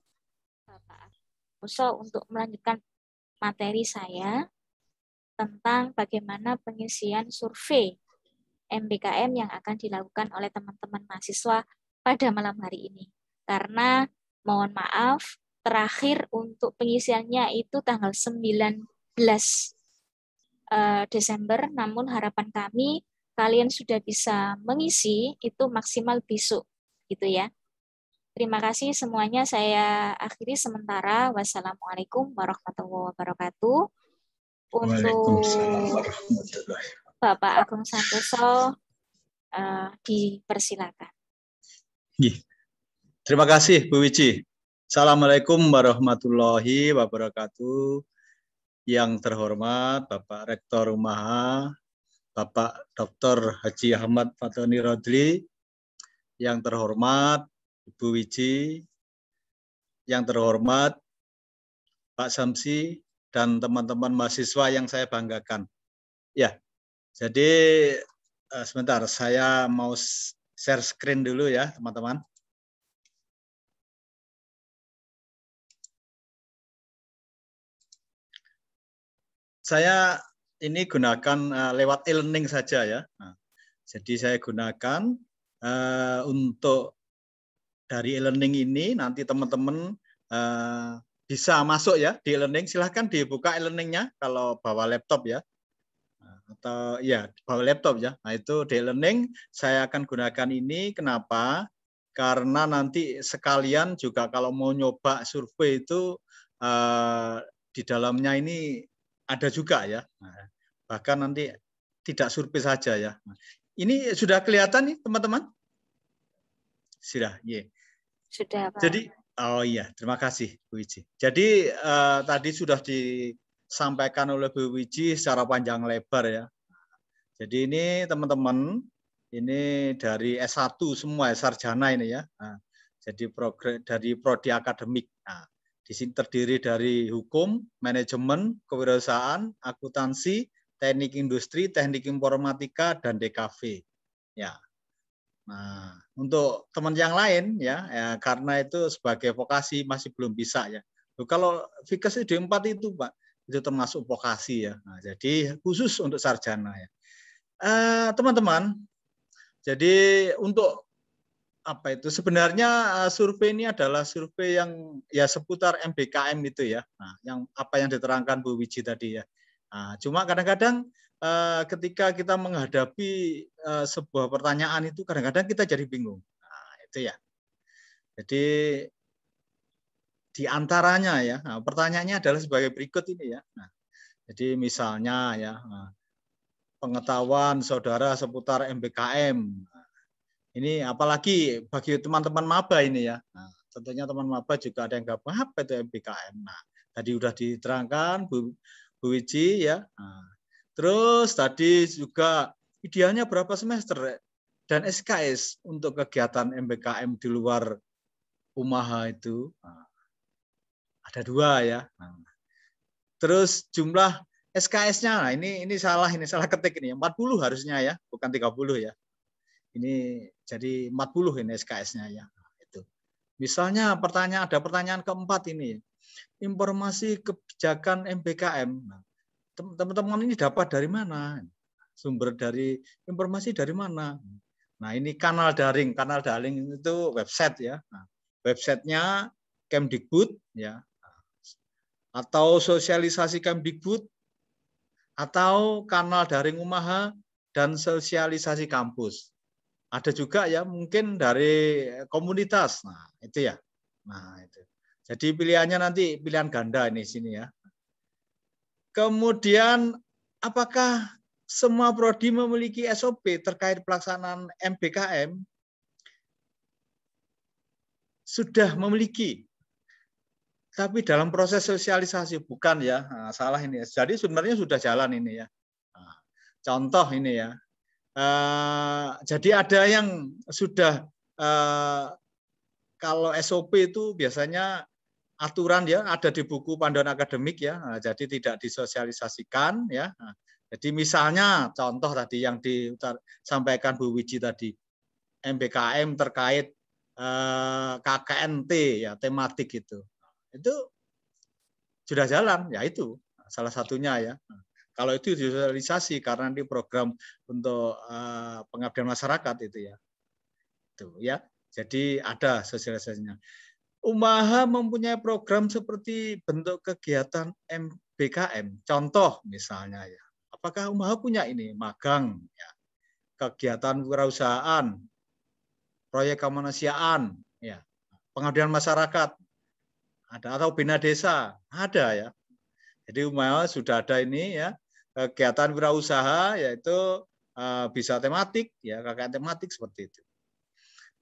Bapak Uso, untuk melanjutkan materi saya tentang bagaimana pengisian survei MBKM yang akan dilakukan oleh teman-teman mahasiswa pada malam hari ini. Karena mohon maaf, terakhir untuk pengisiannya itu tanggal 19 Desember, namun harapan kami kalian sudah bisa mengisi itu maksimal besok gitu ya. Terima kasih semuanya, saya akhiri sementara. Wassalamualaikum warahmatullahi wabarakatuh. Waalaikumsalam Untuk warahmatullahi wabarakatuh. Bapak Agung Santoso dipersilakan. Terima kasih Bu Wiji. Assalamualaikum warahmatullahi wabarakatuh. Yang terhormat Bapak Rektor Umaha, Bapak Dr. Haji Ahmad Fatoni Rodli, yang terhormat Ibu Wiji, yang terhormat Pak Samsi, dan teman-teman mahasiswa yang saya banggakan. Ya, jadi sebentar, saya mau share screen dulu ya, teman-teman. Saya ini gunakan lewat e-learning saja ya. Nah, jadi saya gunakan untuk dari e-learning ini nanti teman-teman bisa masuk ya di e-learning. Silahkan dibuka e-learningnya kalau bawa laptop ya. Atau ya bawa laptop ya. Nah itu di e-learning saya akan gunakan ini. Kenapa? Karena nanti sekalian juga kalau mau nyoba survei itu di dalamnya ini ada juga ya. Nah, bahkan nanti tidak survei saja ya. Nah, ini sudah kelihatan nih teman-teman? Sudah, yeah. Sudah, Pak. Jadi, oh iya, terima kasih Bu Wiji. Jadi tadi sudah disampaikan oleh Bu Wiji secara panjang lebar ya. Jadi ini teman-teman, ini dari S1 semua sarjana ini ya. Nah, jadi dari prodi akademik. Nah, di sini terdiri dari hukum, manajemen, kewirausahaan, akuntansi, teknik industri, teknik informatika, dan DKV. Ya. Nah, untuk teman yang lain ya, karena itu sebagai vokasi masih belum bisa ya. Loh, kalau Fikes D4 itu Pak, itu termasuk vokasi ya. Nah, jadi khusus untuk sarjana ya. Teman-teman, jadi untuk apa itu sebenarnya survei ini adalah survei yang ya seputar MBKM itu ya. Nah, yang apa yang diterangkan Bu Wiji tadi ya. Nah, cuma kadang-kadang ketika kita menghadapi sebuah pertanyaan itu kadang-kadang kita jadi bingung. Nah, itu ya. Jadi di antaranya ya, nah, pertanyaannya adalah sebagai berikut ini ya. Nah, jadi misalnya ya, pengetahuan saudara seputar MBKM. Ini apalagi bagi teman-teman maba ini ya. Nah, tentunya teman maba juga ada yang nggak paham apa itu MBKM. Nah, tadi sudah diterangkan Bu Wiji ya. Nah, terus tadi juga idealnya berapa semester dan SKS untuk kegiatan MBKM di luar Umaha itu. Nah, ada 2 ya. Nah, terus jumlah SKS-nya, nah ini salah ketik ini. 40 harusnya ya, bukan 30 ya. Ini jadi 40 ini SKS-nya ya. Itu. Misalnya ada pertanyaan keempat ini. Informasi kebijakan MBKM. Nah, teman-teman ini dapat dari mana? Sumber dari informasi dari mana? Nah, ini kanal daring. Kanal daring itu website ya. Nah, websitenya Kemdikbud ya. Atau sosialisasi Kemdikbud atau kanal daring Umaha dan sosialisasi kampus. Ada juga ya mungkin dari komunitas. Nah, itu ya. Nah, itu. Jadi pilihannya nanti pilihan ganda ini sini ya. Kemudian apakah semua prodi memiliki SOP terkait pelaksanaan MBKM? Sudah memiliki. Tapi dalam proses sosialisasi bukan ya. Nah, salah ini. Jadi sebenarnya sudah jalan ini ya. Nah, contoh ini ya. Jadi ada yang sudah kalau SOP itu biasanya aturan ya ada di buku panduan akademik ya, nah, jadi tidak disosialisasikan ya. Nah, jadi misalnya contoh tadi yang disampaikan Bu Wiji tadi, MBKM terkait KKNT ya tematik itu sudah jalan ya itu salah satunya ya. Nah, kalau itu disosialisasi karena di program untuk pengabdian masyarakat itu ya. Itu ya. Jadi ada sosialisasinya. Umaha mempunyai program seperti bentuk kegiatan MBKM. Contoh misalnya ya. Apakah Umaha punya ini magang ya. kegiatan wirausahaan, proyek kemanusiaan, ya, pengabdian masyarakat, ada atau bina desa, ada ya. Jadi umpamanya sudah ada ini ya, kegiatan wirausaha yaitu bisa tematik ya, KKN tematik seperti itu.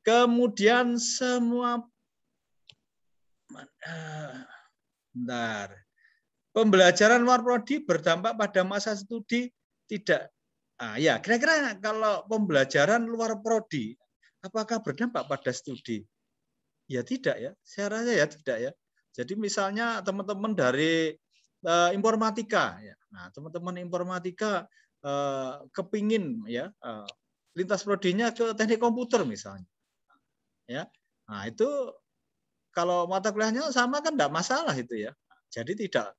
Kemudian semua bentar. Pembelajaran luar prodi berdampak pada masa studi tidak. Ya, kira-kira kalau pembelajaran luar prodi apakah berdampak pada studi? Ya tidak ya. Saya rasa ya tidak ya. Jadi misalnya teman-teman dari informatika ya. Nah, teman-teman informatika kepingin ya lintas prodinya ke teknik komputer misalnya. Ya. Nah, itu kalau mata kuliahnya sama kan enggak masalah itu ya. Jadi tidak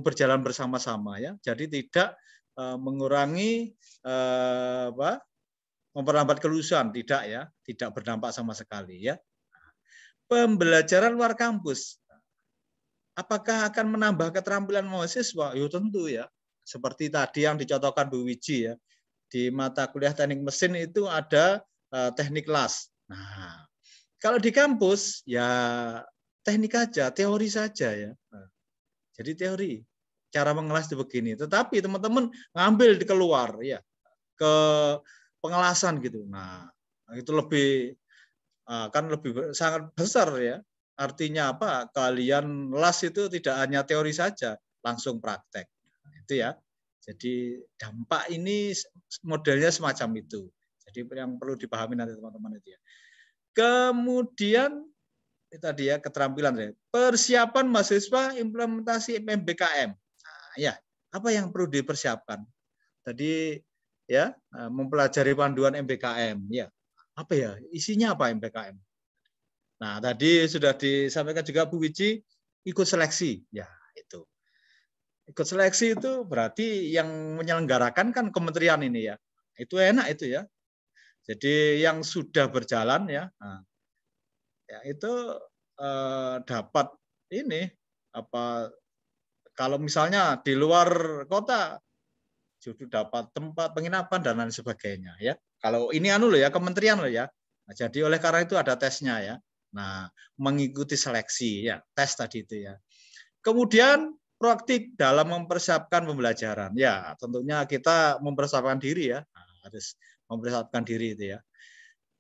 berjalan bersama-sama ya. Jadi tidak mengurangi memperlambat kelulusan, tidak ya, tidak berdampak sama sekali ya. Pembelajaran luar kampus, apakah akan menambah keterampilan mahasiswa? Ya tentu ya. Seperti tadi yang dicontohkan Bu Wiji ya, di mata kuliah teknik mesin itu ada teknik las. Nah, kalau di kampus ya teknik aja, teori saja ya. Jadi teori, cara mengelas itu begini. Tetapi teman-teman ngambil di keluar ya ke pengelasan gitu. Nah, itu lebih kan lebih sangat besar ya. Artinya apa? Kalian las itu tidak hanya teori saja, langsung praktek. Itu ya. Jadi dampak ini modelnya semacam itu. Jadi yang perlu dipahami nanti teman-teman itu ya. Kemudian tadi ya keterampilan ya. Persiapan mahasiswa implementasi MBKM. Nah, ya, apa yang perlu dipersiapkan? Tadi ya mempelajari panduan MBKM ya. Apa ya? Isinya apa MBKM? Nah, tadi sudah disampaikan juga Bu Wiji ikut seleksi. Ya, itu. Ikut seleksi itu berarti yang menyelenggarakan kan kementerian ini ya. Itu enak itu ya. Jadi yang sudah berjalan ya. Nah, ya itu dapat ini apa kalau misalnya di luar kota justru dapat tempat penginapan dan lain sebagainya ya. Kalau ini anu loh ya kementerian loh ya. Nah, jadi oleh karena itu ada tesnya ya. Nah, mengikuti seleksi ya, tes tadi itu ya. Kemudian proaktif dalam mempersiapkan pembelajaran. Ya, tentunya kita mempersiapkan diri ya. Nah, harus mempersiapkan diri itu ya.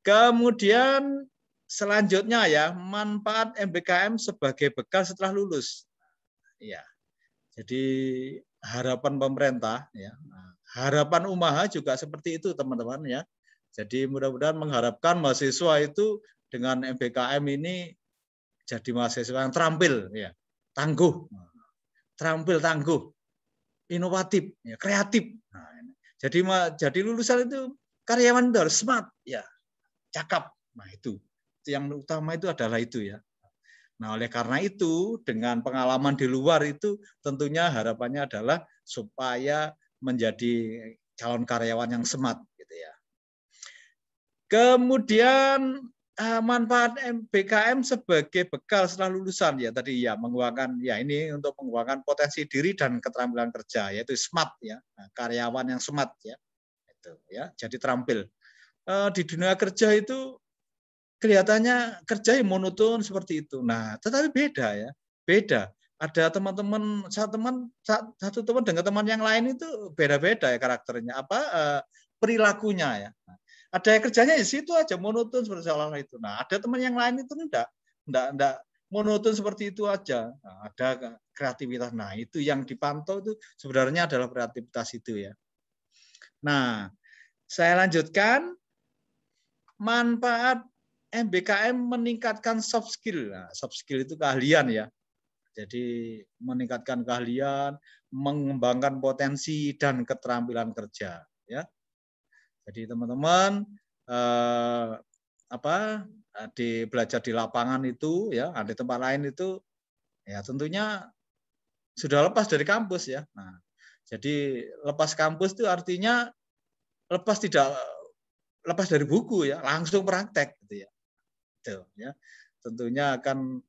Kemudian selanjutnya ya, manfaat MBKM sebagai bekal setelah lulus. Ya. Jadi harapan pemerintah ya. Harapan Umaha juga seperti itu teman-teman ya. Jadi mudah-mudahan mengharapkan mahasiswa itu dengan MBKM ini jadi mahasiswa yang terampil ya, tangguh. Terampil, tangguh, inovatif, ya, kreatif. Nah, jadi lulusan itu karyawan itu harus smart ya, cakap. Nah, itu yang utama itu adalah itu ya. Nah, oleh karena itu dengan pengalaman di luar itu tentunya harapannya adalah supaya menjadi calon karyawan yang smart gitu ya. Kemudian manfaat MBKM sebagai bekal setelah lulusan ya tadi ya mengembangkan ya ini untuk mengembangkan potensi diri dan keterampilan kerja yaitu smart ya, karyawan yang smart ya. Itu ya, jadi terampil. Di dunia kerja itu kelihatannya kerja yang monoton seperti itu. Nah, tetapi beda ya. Beda. Ada teman-teman satu teman dengan teman yang lain itu beda-beda ya karakternya apa perilakunya ya. Ada yang kerjanya di situ aja monoton seperti seolah-olah itu. Nah, ada teman yang lain itu enggak monoton seperti itu aja. Nah, ada kreativitas. Nah, itu yang dipantau itu sebenarnya adalah kreativitas itu ya. Nah, saya lanjutkan manfaat MBKM meningkatkan soft skill. Nah, soft skill itu keahlian ya. Jadi meningkatkan keahlian, mengembangkan potensi dan keterampilan kerja. Ya. Jadi teman-teman belajar di lapangan itu ya, di tempat lain itu ya tentunya sudah lepas dari kampus ya. Nah, jadi lepas kampus itu artinya lepas dari buku ya, langsung praktek gitu ya. Itu ya. Tentunya akan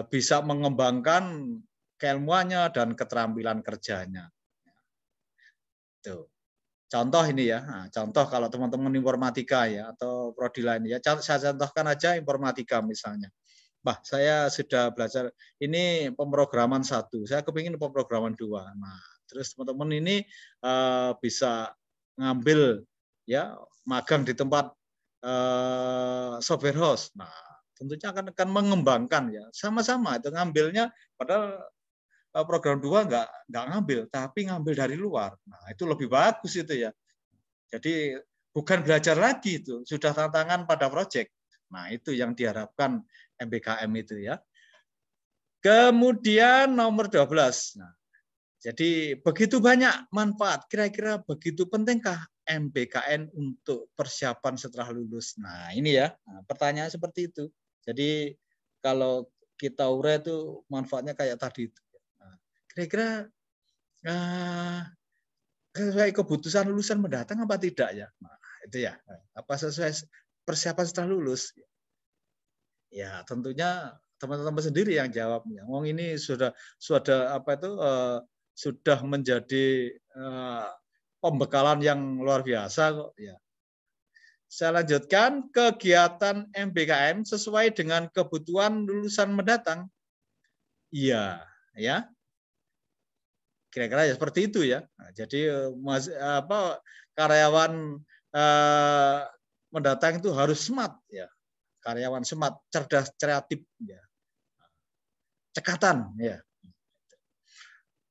bisa mengembangkan keilmuannya dan keterampilan kerjanya. Itu. Contoh ini ya, nah, contoh kalau teman-teman informatika ya atau prodi lain ya, saya contohkan aja informatika misalnya. Bah, saya sudah belajar ini pemrograman 1, saya kepingin pemrograman 2. Nah, terus teman-teman ini bisa ngambil ya magang di tempat software house. Nah, tentunya akan mengembangkan ya, sama-sama itu ngambilnya padahal program 2 nggak ngambil, tapi ngambil dari luar. Nah, itu lebih bagus itu ya. Jadi bukan belajar lagi itu, sudah tantangan pada proyek. Nah, itu yang diharapkan MBKM itu ya. Kemudian nomor 12. Nah, jadi begitu banyak manfaat. Kira-kira begitu pentingkah MBKM untuk persiapan setelah lulus? Nah, ini ya. Nah, pertanyaan seperti itu. Jadi kalau kita urai itu manfaatnya kayak tadi itu. Nah, kira-kira sesuai kebutuhan lulusan mendatang apa tidak ya? Nah, itu ya. Apa sesuai persiapan setelah lulus? Ya, tentunya teman-teman sendiri yang jawabnya. Wong ini sudah apa itu sudah menjadi pembekalan yang luar biasa kok ya. Saya lanjutkan, kegiatan MBKM sesuai dengan kebutuhan lulusan mendatang. Iya, ya. Kira-kira ya seperti itu ya. Nah, jadi karyawan mendatang itu harus smart ya. Karyawan smart, cerdas, kreatif ya. Cekatan ya.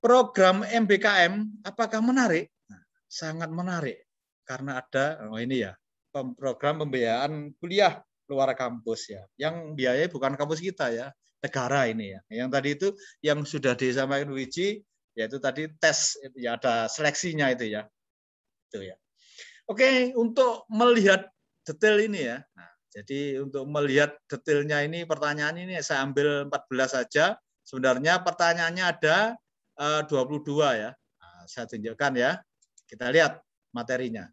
Program MBKM apakah menarik? Nah, sangat menarik karena ada ini ya, program pembiayaan kuliah luar kampus ya. Yang biayanya bukan kampus kita ya, negara ini ya. Yang tadi itu yang sudah disampaikan Wiji, yaitu tadi tes ya, ada seleksinya itu ya. Itu ya. Oke, untuk melihat detail ini ya. Nah, jadi untuk melihat detailnya ini pertanyaan ini saya ambil 14 saja. Sebenarnya pertanyaannya ada 22 ya. Nah, saya tunjukkan ya. Kita lihat materinya.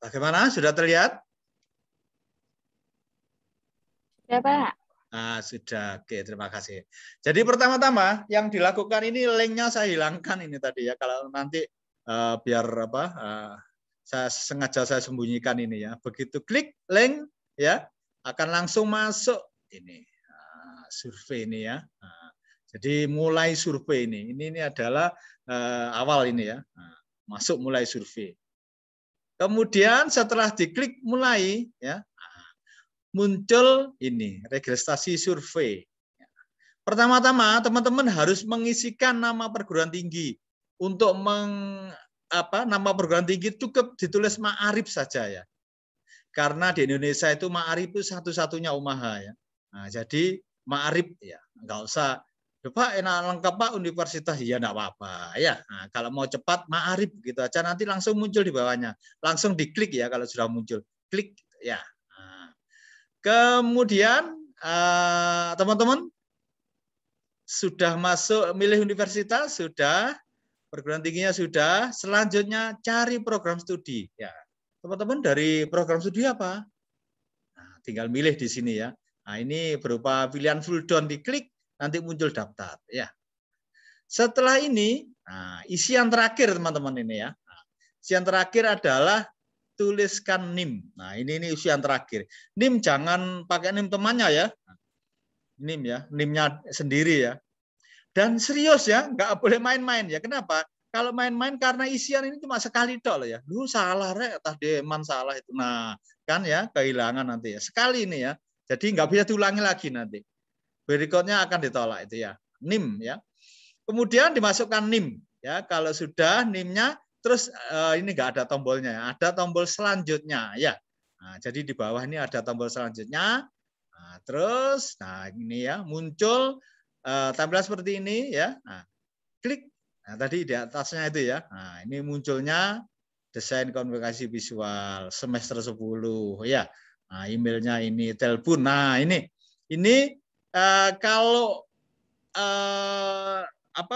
Bagaimana? Sudah terlihat? Ya, Pak. Nah, sudah. Oke, terima kasih. Jadi pertama-tama yang dilakukan ini linknya saya hilangkan ini tadi ya. Kalau nanti biar apa? Sengaja saya sembunyikan ini ya. Begitu klik link ya, akan langsung masuk ini survei ini ya. Nah, jadi mulai survei ini. Ini adalah awal ini ya. Nah, masuk mulai survei. Kemudian setelah diklik mulai ya, muncul ini registrasi survei. Pertama-tama teman-teman harus mengisikan nama perguruan tinggi. Untuk nama perguruan tinggi cukup ditulis Ma'arif saja ya. Karena di Indonesia itu Ma'arif itu satu-satunya umaha ya. Nah, jadi Ma'arif ya, nggak usah Pak enak lengkap Pak universitas ya enggak apa-apa ya. Nah, kalau mau cepat Ma'arif gitu aja nanti langsung muncul di bawahnya. Langsung diklik ya kalau sudah muncul. Klik ya. Nah, kemudian teman-teman sudah masuk milih universitas, sudah perguruan tingginya sudah, selanjutnya cari program studi ya. Teman-teman dari program studi apa? Nah, tinggal milih di sini ya. Nah, ini berupa pilihan full down, diklik nanti muncul daftar ya. Setelah ini, nah, isi yang terakhir teman-teman ini ya. Nah, isi yang terakhir adalah tuliskan NIM. Nah, ini isi yang terakhir. NIM jangan pakai NIM temannya ya. NIM ya, NIM-nya sendiri ya. Dan serius ya, nggak boleh main-main ya. Kenapa? Kalau main-main karena isian ini cuma sekali tok loh ya. Lu salah rek, tadi man salah itu. Nah, kan ya kehilangan nanti ya. Sekali ini ya. Jadi nggak bisa diulangi lagi nanti. Berikutnya akan ditolak itu ya. NIM ya. Kemudian dimasukkan NIM ya. Kalau sudah NIM-nya terus ini nggak ada tombolnya ya. Ada tombol selanjutnya ya. Nah, jadi di bawah ini ada tombol selanjutnya. Nah, terus nah ini ya muncul tampilan seperti ini ya. Nah, klik. Nah, tadi di atasnya itu ya. Nah, ini munculnya desain komunikasi visual semester 10 ya. Nah, emailnya ini, telepon. Nah, ini kalau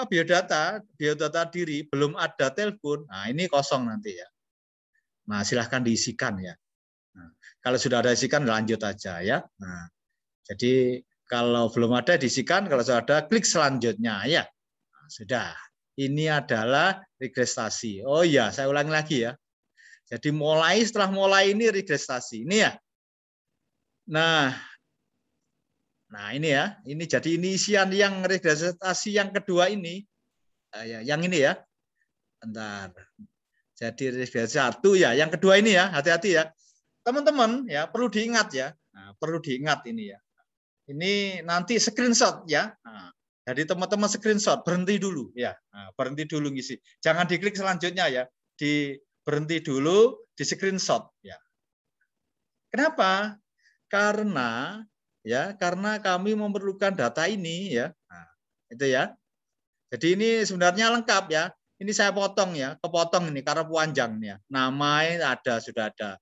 biodata diri belum ada telepon. Nah, ini kosong nanti ya. Nah, silahkan diisikan ya. Nah, kalau sudah ada isikan lanjut aja ya. Nah, jadi kalau belum ada diisikan, kalau sudah ada klik selanjutnya ya. Nah, sudah. Ini adalah regrestasi. Oh iya, saya ulangi lagi ya. Jadi setelah mulai ini regrestasi. Ini ya. Nah ini ya. Ini jadi ini isian yang regrestasi yang kedua ini. Yang ini ya. Bentar. Jadi regrestasi 1 ya. Yang kedua ini ya. Hati-hati ya. Teman-teman ya perlu diingat ya. Nah, perlu diingat ini ya. Ini nanti screenshot ya. Nah, jadi teman-teman screenshot, berhenti dulu ya. Nah, berhenti dulu ngisi. Jangan diklik selanjutnya ya. Berhenti dulu, di screenshot ya. Kenapa? Karena kami memerlukan data ini ya. Nah, itu ya. Jadi ini sebenarnya lengkap ya. Ini saya potong ya, kepotong ini karena panjang ya. Nama sudah ada.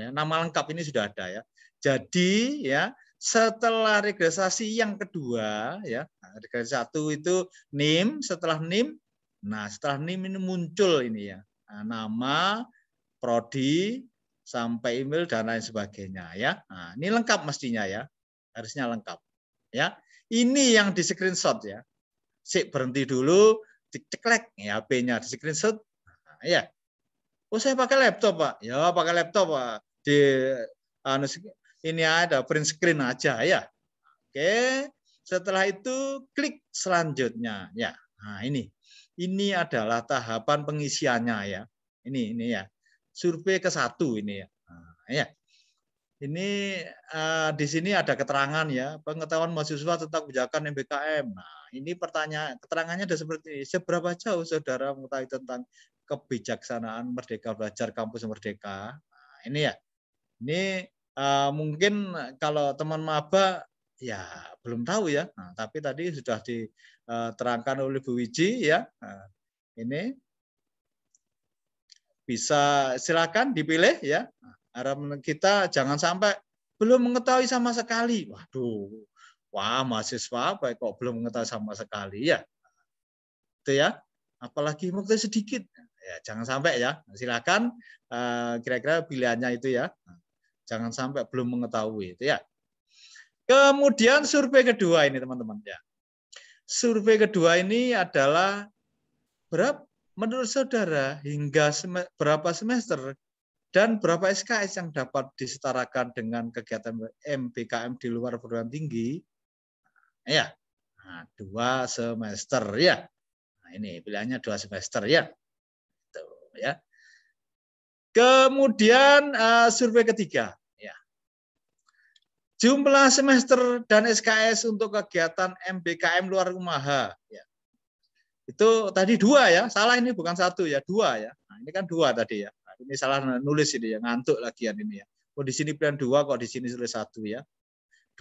Nama lengkap ini sudah ada ya. Jadi ya setelah regresi yang kedua ya, regresi 1 itu NIM, setelah NIM, setelah NIM ini muncul ini ya, nama, prodi, sampai email dan lain sebagainya ya. Nah, ini lengkap mestinya ya, harusnya lengkap ya. Ini yang di screenshot ya. Berhenti dulu, ceklek ya HP-nya di screenshot. Nah, ya. Oh saya pakai laptop Pak. Ya pakai laptop Pak. Ini ada print screen aja ya. Oke. Setelah itu klik selanjutnya ya. Nah ini adalah tahapan pengisiannya ya. Ini ya. Survei ke-1 ini ya. Nah, ya. Ini di sini ada keterangan ya, pengetahuan mahasiswa tentang kebijakan MBKM. Nah, ini keterangannya ada seperti ini. Seberapa jauh saudara mengetahui tentang kebijaksanaan Merdeka Belajar Kampus Merdeka? Nah, ini ya. Ini mungkin kalau teman maba ya belum tahu ya. Nah, tapi tadi sudah diterangkan oleh Bu Wiji ya. Nah, ini bisa silakan dipilih ya. Harapan kita jangan sampai belum mengetahui sama sekali. Waduh, wah mahasiswa apa kok belum mengetahui sama sekali ya? Itu ya. Apalagi mengetahui sedikit. Ya, jangan sampai ya. Silakan kira-kira pilihannya itu ya. Jangan sampai belum mengetahui itu ya. Kemudian survei kedua ini teman-teman ya. Survei kedua ini adalah menurut saudara hingga berapa semester dan berapa SKS yang dapat disetarakan dengan kegiatan MBKM di luar perguruan tinggi? Ya, 2 semester ya. Nah, ini pilihannya 2 semester ya. Tuh, ya. Kemudian survei ketiga, ya. Jumlah semester dan SKS untuk kegiatan MBKM luar Umaha. Ya. Itu tadi 2 ya, salah ini bukan 1 ya, 2 ya. Nah, ini kan 2 tadi ya. Ini salah nulis ini ya, ngantuk lagian ini ya. Oh di sini pilihan 2 kok di sini tulis 1 ya.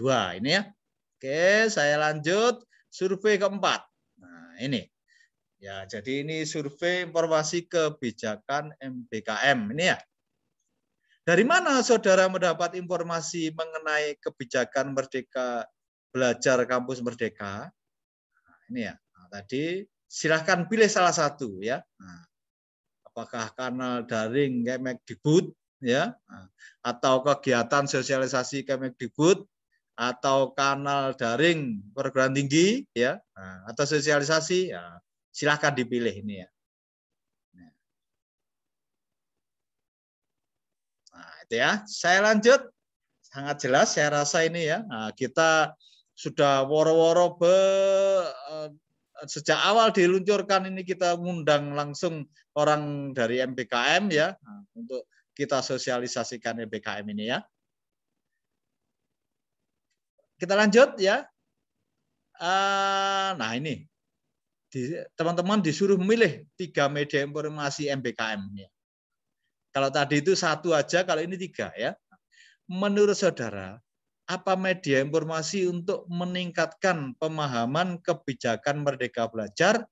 2 ini ya. Oke, saya lanjut survei keempat. Nah, ini. Ya, jadi ini survei informasi kebijakan MBKM ini ya. Dari mana saudara mendapat informasi mengenai kebijakan Merdeka Belajar Kampus Merdeka? Nah, ini ya. Nah, tadi silahkan pilih salah satu ya. Nah, apakah kanal daring Kemendikbud ya, atau kegiatan sosialisasi Kemendikbud, atau kanal daring perguruan tinggi ya, atau sosialisasi ya, silahkan dipilih ini ya. Nah itu ya, saya lanjut. Sangat jelas saya rasa ini ya. Nah, kita sudah woro-woro sejak awal diluncurkan ini kita ngundang langsung orang dari MBKM ya, untuk kita sosialisasikan MBKM ini ya. Kita lanjut ya. Nah ini teman-teman disuruh memilih 3 media informasi MBKM ya. Kalau tadi itu 1 aja, kalau ini 3 ya. Menurut saudara, apa media informasi untuk meningkatkan pemahaman kebijakan Merdeka Belajar,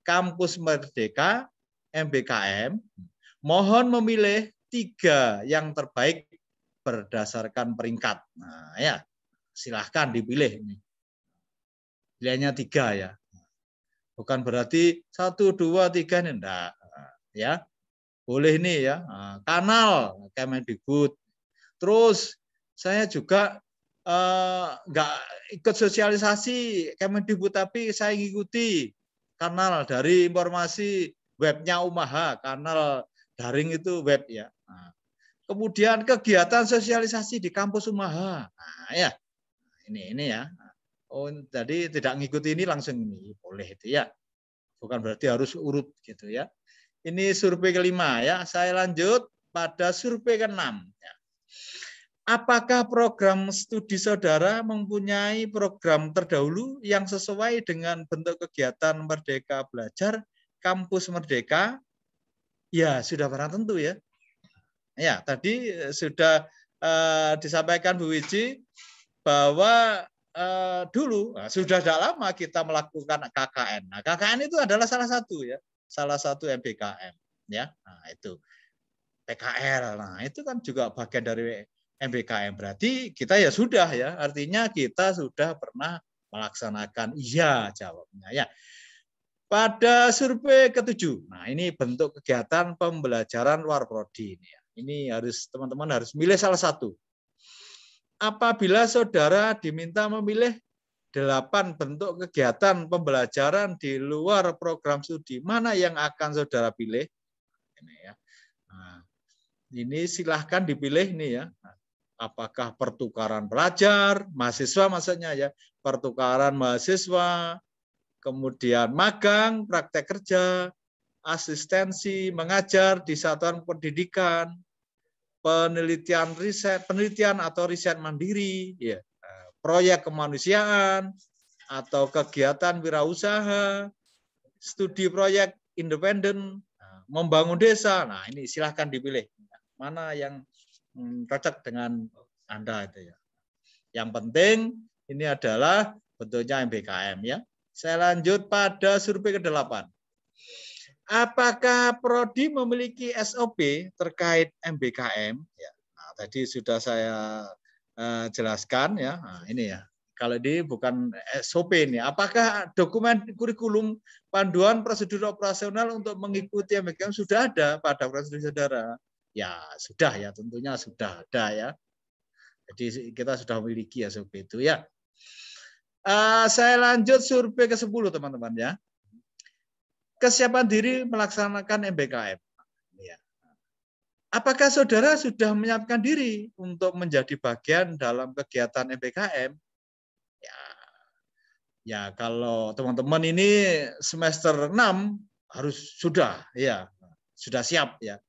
Kampus Merdeka, MBKM? Mohon memilih 3 yang terbaik berdasarkan peringkat. Nah, ya, silahkan dipilih. Pilihannya 3 ya. Bukan berarti 1, 2, 3 ini enggak. Ya, boleh ini ya. Kanal Kemendikbud. Terus saya juga nggak ikut sosialisasi Kemendikbud, tapi saya ikuti kanal dari informasi webnya Umaha, kanal daring itu web ya. Nah, kemudian kegiatan sosialisasi di kampus Umaha. Nah, ya. Ini ya. Oh, jadi tidak ngikuti ini langsung ini boleh itu ya. Bukan berarti harus urut gitu ya. Ini survei kelima ya. Saya lanjut pada survei keenam. Ya. Apakah program studi saudara mempunyai program terdahulu yang sesuai dengan bentuk kegiatan Merdeka Belajar Kampus Merdeka? Ya, sudah barang tentu ya. Ya, tadi sudah disampaikan Bu Wiji bahwa dulu sudah tidak lama kita melakukan KKN. Nah, KKN itu adalah salah satu MBKM ya. Nah, itu PKL. Nah, itu kan juga bagian dari MBKM. Berarti kita ya sudah ya, artinya kita sudah pernah melaksanakan. Iya jawabnya ya. Pada survei ke-7. Nah, ini bentuk kegiatan pembelajaran luar prodi ini ya. Ini harus teman-teman harus milih salah satu. Apabila saudara diminta memilih 8 bentuk kegiatan pembelajaran di luar program studi, mana yang akan saudara pilih? Ini ya. Nah, ini silahkan dipilih nih ya. Apakah pertukaran pelajar, mahasiswa maksudnya ya, pertukaran mahasiswa, kemudian magang, praktek kerja, asistensi, mengajar di satuan pendidikan, penelitian atau riset mandiri, ya, proyek kemanusiaan atau kegiatan wirausaha, studi proyek independen, membangun desa. Nah, ini silahkan dipilih mana yang cocok dengan Anda itu ya. Yang penting ini adalah bentuknya MBKM ya. Saya lanjut pada survei ke-8. Apakah prodi memiliki SOP terkait MBKM? Ya, nah, tadi sudah saya jelaskan ya. Nah, ini ya. Kalau ini bukan SOP ini. Apakah dokumen kurikulum panduan prosedur operasional untuk mengikuti MBKM sudah ada pada prosedur saudara? Ya sudah ya, tentunya sudah ada ya. Jadi kita sudah memiliki SOP itu ya. Saya lanjut survei ke-10 teman-teman ya. Kesiapan diri melaksanakan MBKM. Ya. Apakah saudara sudah menyiapkan diri untuk menjadi bagian dalam kegiatan MBKM? Ya kalau teman-teman ini semester 6 harus sudah siap ya.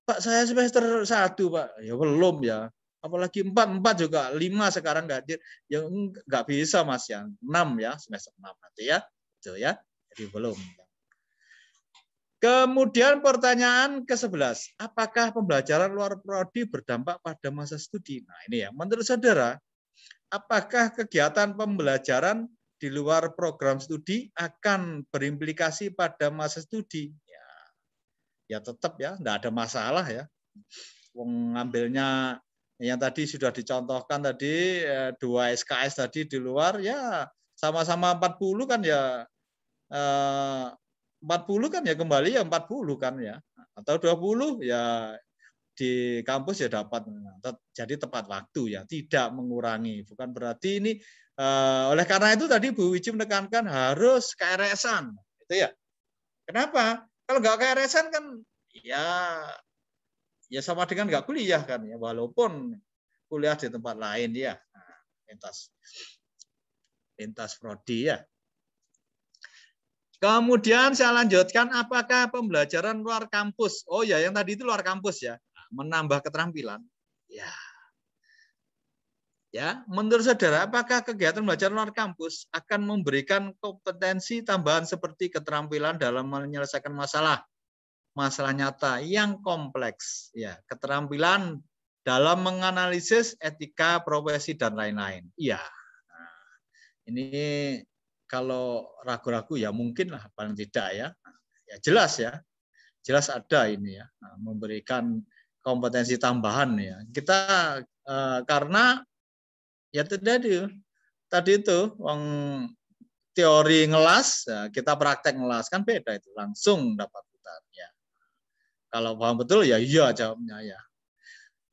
Pak saya semester 1 Pak, ya belum ya. Apalagi 4 juga 5 sekarang nggak hadir. Ya nggak bisa Mas ya. 6 ya semester 6 nanti ya. Itu ya. Jadi belum. Kemudian pertanyaan ke-11, apakah pembelajaran luar prodi berdampak pada masa studi? Nah ini ya, menurut saudara, apakah kegiatan pembelajaran di luar program studi akan berimplikasi pada masa studi? Ya tetap ya, enggak ada masalah ya. Ngambilnya yang tadi sudah dicontohkan tadi 2 SKS tadi di luar ya sama-sama 40 kan ya 40 kan ya kembali ya 40 kan ya. Atau 20 ya di kampus ya dapat. Jadi tepat waktu ya, tidak mengurangi. Bukan berarti ini oleh karena itu tadi Bu Wiji menekankan harus KRS-an. Itu ya. Kenapa? Kalau nggak KRS-an kan ya sama dengan nggak kuliah kan ya, walaupun kuliah di tempat lain ya. Lintas prodi ya. Kemudian saya lanjutkan, apakah pembelajaran luar kampus? Oh ya, yang tadi itu luar kampus ya, menambah keterampilan. Ya, menurut saudara, apakah kegiatan belajar luar kampus akan memberikan kompetensi tambahan seperti keterampilan dalam menyelesaikan masalah nyata yang kompleks, ya, keterampilan dalam menganalisis etika profesi dan lain-lain. Iya. Nah, ini kalau ragu-ragu ya mungkin lah paling tidak ya. Ya jelas ya. Jelas ada ini ya, memberikan kompetensi tambahan ya. Kita karena ya tadi itu teori ngelas, kita praktek ngelas kan beda itu, langsung dapat hutan ya. Kalau paham betul ya iya jawabnya ya.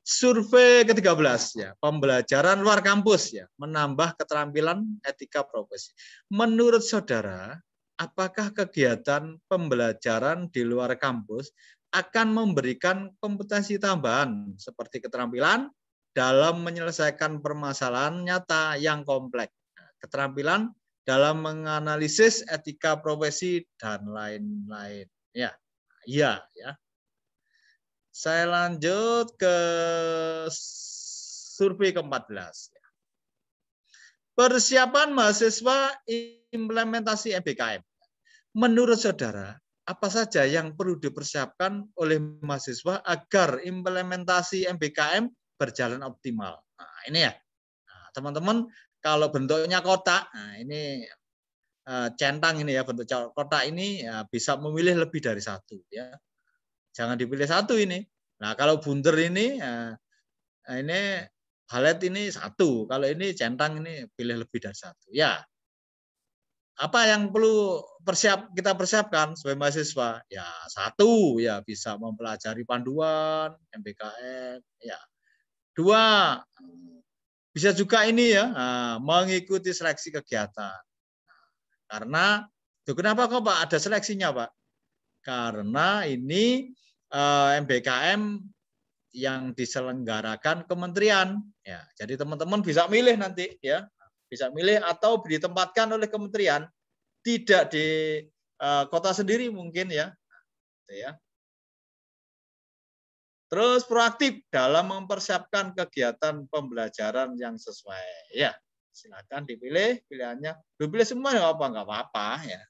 Survei ke-13 ya, pembelajaran luar kampus ya, menambah keterampilan etika profesi. Menurut saudara, apakah kegiatan pembelajaran di luar kampus akan memberikan kompetensi tambahan seperti keterampilan dalam menyelesaikan permasalahan nyata yang kompleks, keterampilan dalam menganalisis etika profesi dan lain-lain. Ya, iya, ya. Saya lanjut ke survei ke-14. Persiapan mahasiswa implementasi MBKM. Menurut saudara, apa saja yang perlu dipersiapkan oleh mahasiswa agar implementasi MBKM berjalan optimal? Nah, ini ya, teman-teman, kalau bentuknya kotak, nah ini centang ini ya, bentuk kotak ini ya, bisa memilih lebih dari satu ya. Jangan dipilih satu ini. Nah, kalau bunder ini balet ini satu, kalau ini centang ini pilih lebih dari satu. Ya, apa yang perlu kita persiapkan sebagai mahasiswa? Ya, satu, ya bisa mempelajari panduan MBKM. Ya, dua, bisa juga ini ya, mengikuti seleksi kegiatan. Karena, kenapa kok Pak ada seleksinya Pak? Karena ini MBKM yang diselenggarakan kementerian. Ya, jadi teman-teman bisa milih nanti ya, bisa milih atau ditempatkan oleh kementerian, tidak di kota sendiri mungkin ya. Terus proaktif dalam mempersiapkan kegiatan pembelajaran yang sesuai. Ya, silakan dipilih pilihannya. Dipilih semua nggak apa-apa ya.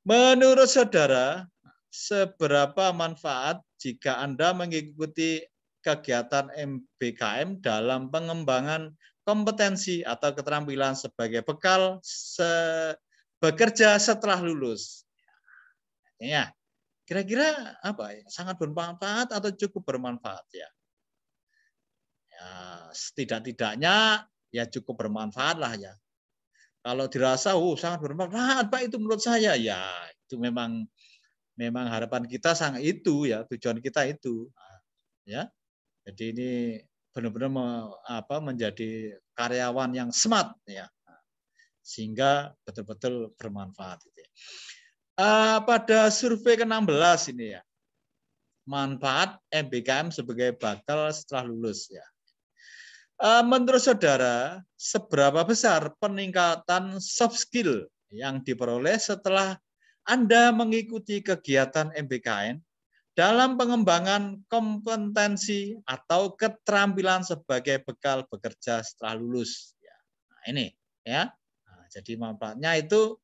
Menurut saudara, seberapa manfaat jika Anda mengikuti kegiatan MBKM dalam pengembangan kompetensi atau keterampilan sebagai bekal bekerja setelah lulus? Ya, kira-kira apa ya? Sangat bermanfaat atau cukup bermanfaat ya? Ya, setidak-tidaknya ya cukup bermanfaat lah ya. Kalau dirasa sangat bermanfaat Pak itu menurut saya ya itu memang harapan kita sangat itu ya, tujuan kita itu. Ya. Jadi ini benar-benar menjadi karyawan yang smart ya. Sehingga betul-betul bermanfaat itu ya. Pada survei ke-16 ini ya. Manfaat MBKM sebagai bakal setelah lulus ya. Menurut saudara, seberapa besar peningkatan soft skill yang diperoleh setelah Anda mengikuti kegiatan MBKM dalam pengembangan kompetensi atau keterampilan sebagai bekal bekerja setelah lulus? Nah, ini ya. Nah, jadi manfaatnya itu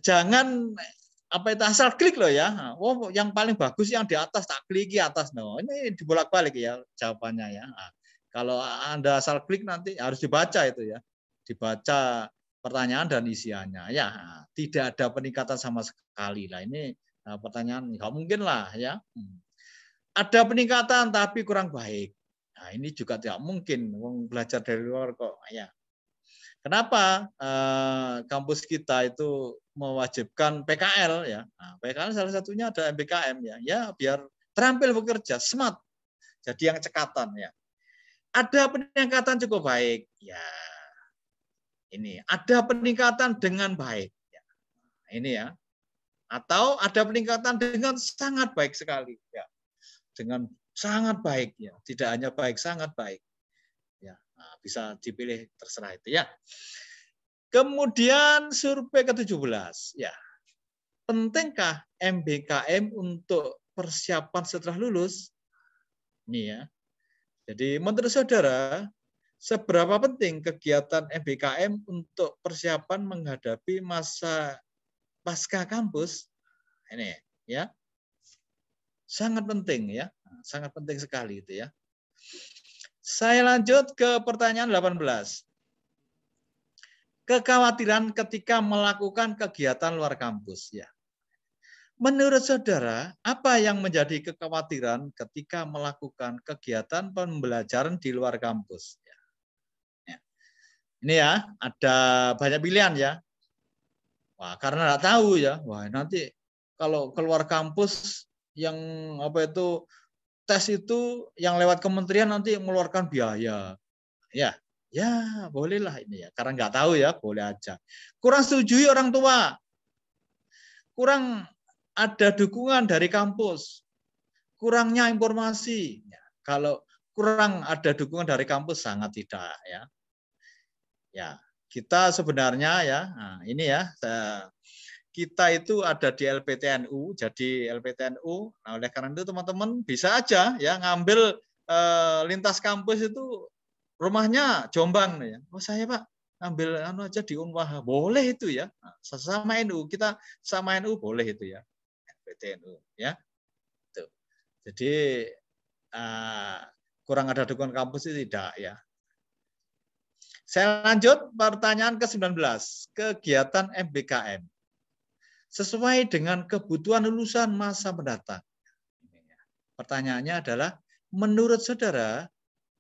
jangan itu asal klik loh ya. Oh, yang paling bagus yang di atas tak kliki atas. No, ini dibolak-balik ya jawabannya ya. Nah, kalau Anda asal klik nanti harus dibaca itu ya. Dibaca pertanyaan dan isiannya. Ya, tidak ada peningkatan sama sekali lah. Ini pertanyaan nggak mungkin lah ya. Ada peningkatan tapi kurang baik. Nah, ini juga tidak mungkin belajar dari luar kok ya. Kenapa kampus kita itu mewajibkan PKL ya? Nah, PKL salah satunya ada MBKM ya. Ya biar terampil bekerja, smart. Jadi yang cekatan ya. Ada peningkatan cukup baik ya. Ini ada peningkatan dengan baik ya. Ini ya. Atau ada peningkatan dengan sangat baik sekali ya. Dengan sangat baik ya. Tidak hanya baik, sangat baik. Ya, nah, bisa dipilih terserah itu ya. Kemudian survei ke-17 ya. Pentingkah MBKM untuk persiapan setelah lulus? Ini ya. Jadi menurut saudara, seberapa penting kegiatan MBKM untuk persiapan menghadapi masa pasca kampus? Ini ya. Sangat penting ya. Sangat penting sekali itu ya. Saya lanjut ke pertanyaan 18. Kekhawatiran ketika melakukan kegiatan luar kampus ya. Menurut saudara, apa yang menjadi kekhawatiran ketika melakukan kegiatan pembelajaran di luar kampus? Ya. Ini ya, ada banyak pilihan ya. Wah, karena nggak tahu ya. Wah, nanti kalau keluar kampus yang tes itu yang lewat kementerian nanti mengeluarkan biaya. Ya. Ya, bolehlah ini ya. Karena nggak tahu ya, boleh aja. Kurang setujui orang tua. Kurang ada dukungan dari kampus. Kurangnya informasi. Ya, kalau kurang ada dukungan dari kampus sangat tidak ya. Ya, kita sebenarnya ya, nah ini ya, kita itu ada di LPTNU, jadi LPTNU. Nah, oleh karena itu teman-teman bisa aja ya ngambil lintas kampus itu rumahnya Jombang ya. Oh saya Pak ambil anu aja di Unwah, boleh itu ya. Nah, sesama NU kita sama NU boleh itu ya. LPTNU ya. Tuh. Jadi kurang ada dukungan kampus itu tidak ya. Saya lanjut pertanyaan ke-19, kegiatan MBKM sesuai dengan kebutuhan lulusan masa mendatang. Pertanyaannya adalah, menurut saudara,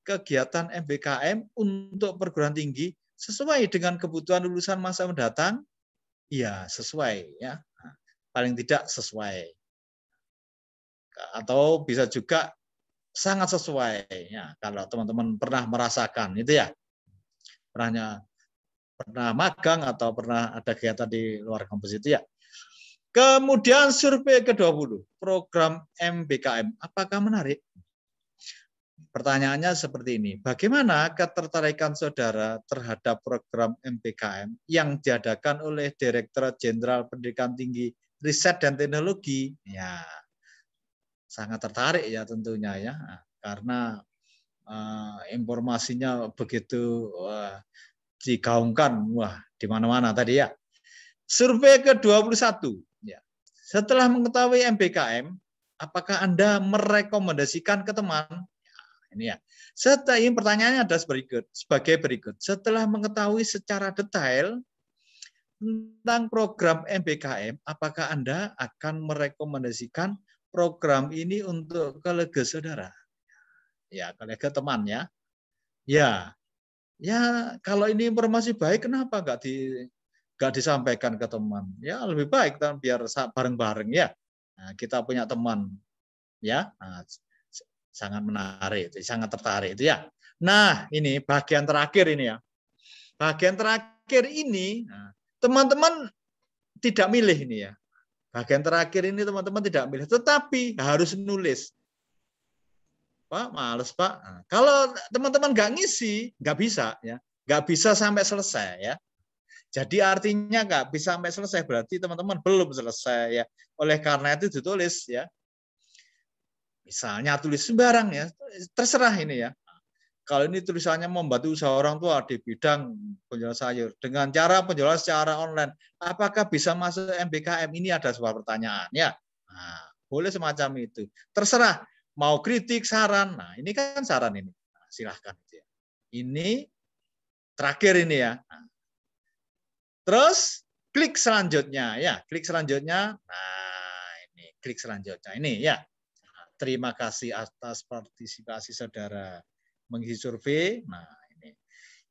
kegiatan MBKM untuk perguruan tinggi sesuai dengan kebutuhan lulusan masa mendatang? Ya, sesuai ya. Paling tidak sesuai. Atau bisa juga sangat sesuai ya, kalau teman-teman pernah merasakan itu ya. Pernah magang atau pernah ada kegiatan di luar kampus itu ya. Kemudian survei ke-20, program MBKM, apakah menarik? Pertanyaannya seperti ini, bagaimana ketertarikan saudara terhadap program MBKM yang diadakan oleh Direktorat Jenderal Pendidikan Tinggi, Riset dan Teknologi? Ya, sangat tertarik ya tentunya ya, karena informasinya begitu digaungkan, wah di mana-mana tadi ya. Survei ke-21, ya. Setelah mengetahui MBKM, apakah Anda merekomendasikan ke teman? Ini ya. Setelah ini pertanyaannya ada sebagai berikut. Setelah mengetahui secara detail tentang program MBKM, apakah Anda akan merekomendasikan program ini untuk kolega saudara? Ya, kolega teman ya. Ya, ya kalau ini informasi baik, kenapa nggak disampaikan ke teman? Ya lebih baik biar bareng-bareng ya. Nah, kita punya teman ya. Nah, sangat menarik, sangat tertarik itu ya. Nah, ini bagian terakhir ini ya. Bagian terakhir ini, teman-teman tidak milih ini ya. Bagian terakhir ini teman-teman tidak milih, tetapi harus nulis. Pak, males Pak. Nah, kalau teman-teman nggak ngisi, nggak bisa ya, nggak bisa sampai selesai ya. Jadi artinya nggak bisa sampai selesai, berarti teman-teman belum selesai ya. Oleh karena itu ditulis ya. Misalnya tulis sembarang ya, terserah ini ya. Kalau ini tulisannya membantu usaha orang tua di bidang penjualan sayur dengan cara penjualan secara online, apakah bisa masuk MBKM? Ini ada sebuah pertanyaan ya. Nah, boleh semacam itu. Terserah mau kritik, saran. Nah, ini kan saran ini. Nah, silahkan. Ini terakhir ini ya. Nah, terus klik selanjutnya ya, klik selanjutnya. Nah, ini klik selanjutnya ini ya. Nah, terima kasih atas partisipasi saudara mengisi survei. Nah,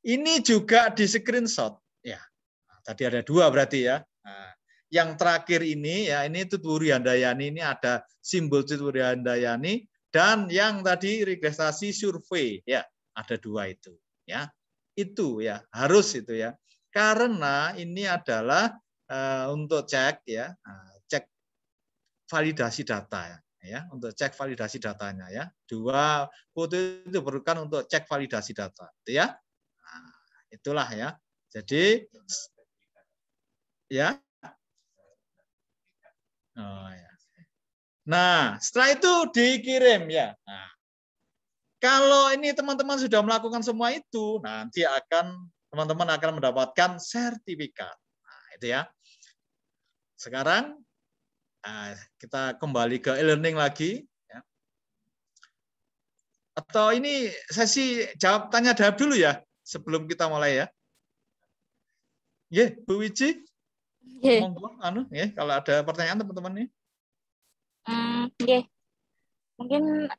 ini juga di screenshot ya. Nah, tadi ada 2 berarti ya. Nah, yang terakhir ini ya, ini Tutwuri Handayani, ini ada simbol Tutwuri Handayani, dan yang tadi registrasi survei ya, ada 2 itu ya. Itu ya, harus itu ya. Karena ini adalah untuk cek ya, cek validasi data ya, untuk cek validasi datanya ya. 2 foto itu diperlukan untuk cek validasi data itu ya. Nah, itulah ya. Jadi ya. Oh, ya. Nah, setelah itu dikirim ya. Nah, kalau ini teman-teman sudah melakukan semua itu, nanti teman-teman akan mendapatkan sertifikat. Nah, itu ya. Sekarang kita kembali ke e-learning lagi. Ya. Atau ini sesi tanya jawab dulu ya, sebelum kita mulai ya. Ya, Bu Wiji. Monggo, kalau ada pertanyaan teman-teman nih. Mungkin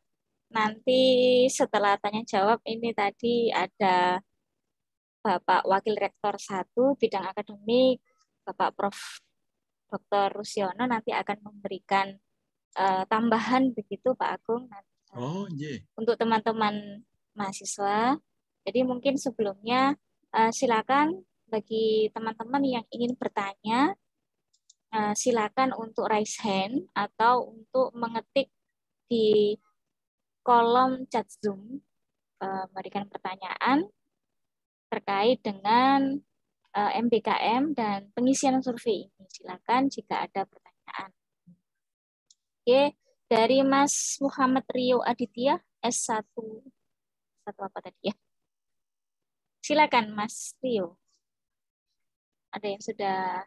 nanti setelah tanya jawab ini tadi ada Bapak Wakil Rektor 1 bidang akademik, Bapak Prof. Dr. Rusyono nanti akan memberikan tambahan begitu Pak Agung. Oh, yeah. Untuk teman-teman mahasiswa Jadi mungkin sebelumnya silakan bagi teman-teman yang ingin bertanya, silakan untuk raise hand atau untuk mengetik di kolom chat Zoom, memberikan pertanyaan terkait dengan MBKM dan pengisian survei ini. Silakan jika ada pertanyaan. Oke, dari Mas Muhammad Rio Aditya, S1. Satu apa tadi ya? Silakan Mas Rio. Ada yang sudah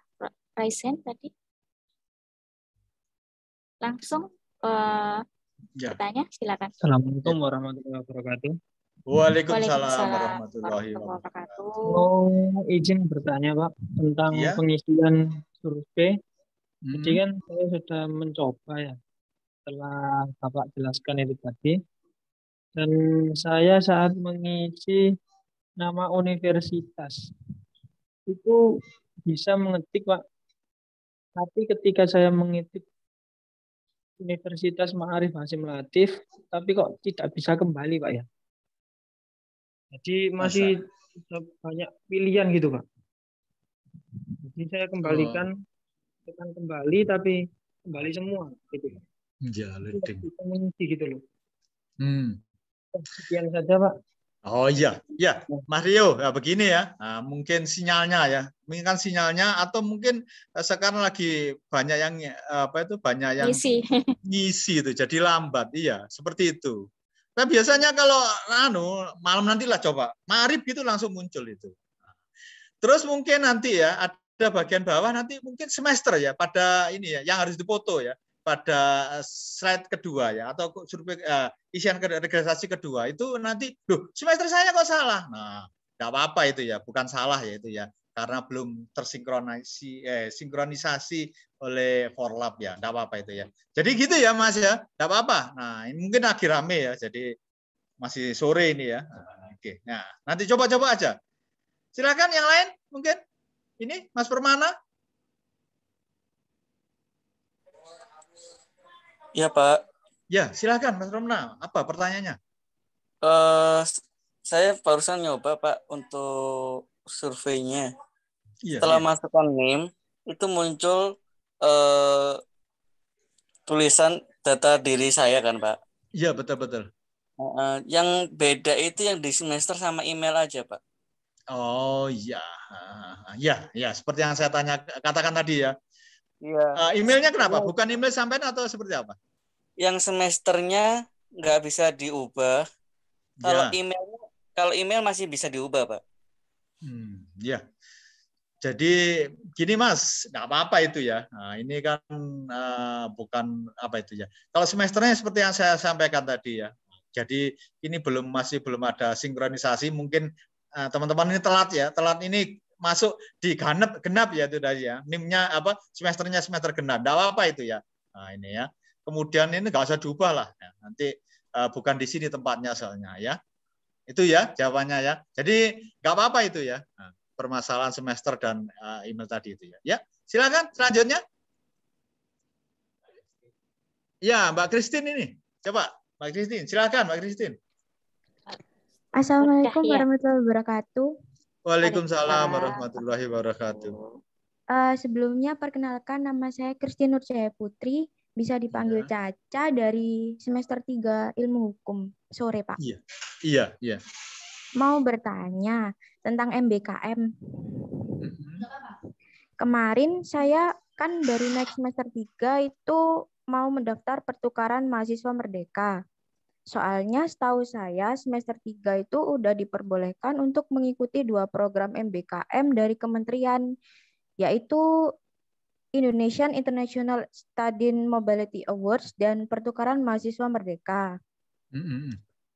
raise hand tadi? Langsung bertanya, silakan. Assalamualaikum warahmatullahi wabarakatuh. Waalaikumsalam warahmatullahi wabarakatuh. Mau izin bertanya Pak tentang pengisian survei. Jadi kan saya sudah mencoba ya setelah Bapak jelaskan itu tadi. Dan saya saat mengisi nama universitas itu bisa mengetik Pak. Tapi ketika saya mengetik Universitas Ma'arif Hasyim Latif, tapi kok tidak bisa kembali Pak ya. Jadi masih banyak pilihan gitu Pak. Jadi saya kembalikan, tekan kembali tapi kembali semua gitu. Ya, bisa mengisi gitu loh. Sekian saja Pak. Oh iya, ya Mas Rio, ya begini ya, nah, mungkin sinyalnya ya, mungkin kan sinyalnya atau mungkin sekarang lagi banyak yang banyak yang ngisi itu, jadi lambat, iya seperti itu. Nah biasanya kalau malam nantilah coba, Ma'arif gitu langsung muncul itu. Terus mungkin nanti ya ada bagian bawah nanti mungkin semester ya pada ini ya yang harus dipoto ya. Pada slide kedua ya atau survei isian registrasi kedua itu nanti loh semester saya kok salah. Nah, enggak apa-apa itu ya, bukan salah ya itu ya. Karena belum sinkronisasi oleh Forlab ya. Enggak apa-apa itu ya. Jadi gitu ya Mas ya. Enggak apa-apa. Nah, ini mungkin lagi rame ya. Jadi masih sore ini ya. Oke. Nah, nanti coba-coba aja. Silakan yang lain mungkin. Ini Mas Permana. Ya Pak. Ya silakan Mas Romna. Apa pertanyaannya? Saya barusan nyoba Pak untuk surveinya. Iya, setelah masukkan NIM itu muncul tulisan data diri saya kan Pak. Iya betul. Yang beda itu yang di semester sama email aja Pak. Oh iya, ya seperti yang saya katakan tadi ya. Iya. Emailnya kenapa? Bukan email sampean atau seperti apa? Yang semesternya nggak bisa diubah. Kalau email masih bisa diubah Pak. Ya. Jadi gini Mas, nggak apa-apa itu ya. Nah, ini kan bukan apa itu ya. Kalau semesternya seperti yang saya sampaikan tadi ya. Jadi ini masih belum ada sinkronisasi. Mungkin teman-teman ini telat ya. Telat ini masuk di genap ya itu tadi ya. NIM-nya semesternya semester genap. Nggak apa-apa itu ya. Nah ini ya. Kemudian ini nggak usah diubah lah. Ya, nanti bukan di sini tempatnya soalnya ya. Itu ya jawabannya ya. Jadi nggak apa-apa itu ya. Nah, permasalahan semester dan email tadi itu ya. Ya, silakan selanjutnya. Ya, Mbak Christine ini. Coba, Mbak Christine. Silakan, Mbak Christine. Assalamualaikum warahmatullahi wabarakatuh. Waalaikumsalam warahmatullahi wabarakatuh. Sebelumnya perkenalkan nama saya Christine Nurjaya Putri, bisa dipanggil Caca dari semester 3 Ilmu Hukum. Sore, Pak. Iya. Mau bertanya tentang MBKM. Kemarin saya kan baru naik semester 3 itu mau mendaftar pertukaran mahasiswa merdeka. Soalnya setahu saya semester 3 itu udah diperbolehkan untuk mengikuti 2 program MBKM dari kementerian, yaitu Indonesian International Student Mobility Awards dan pertukaran mahasiswa merdeka.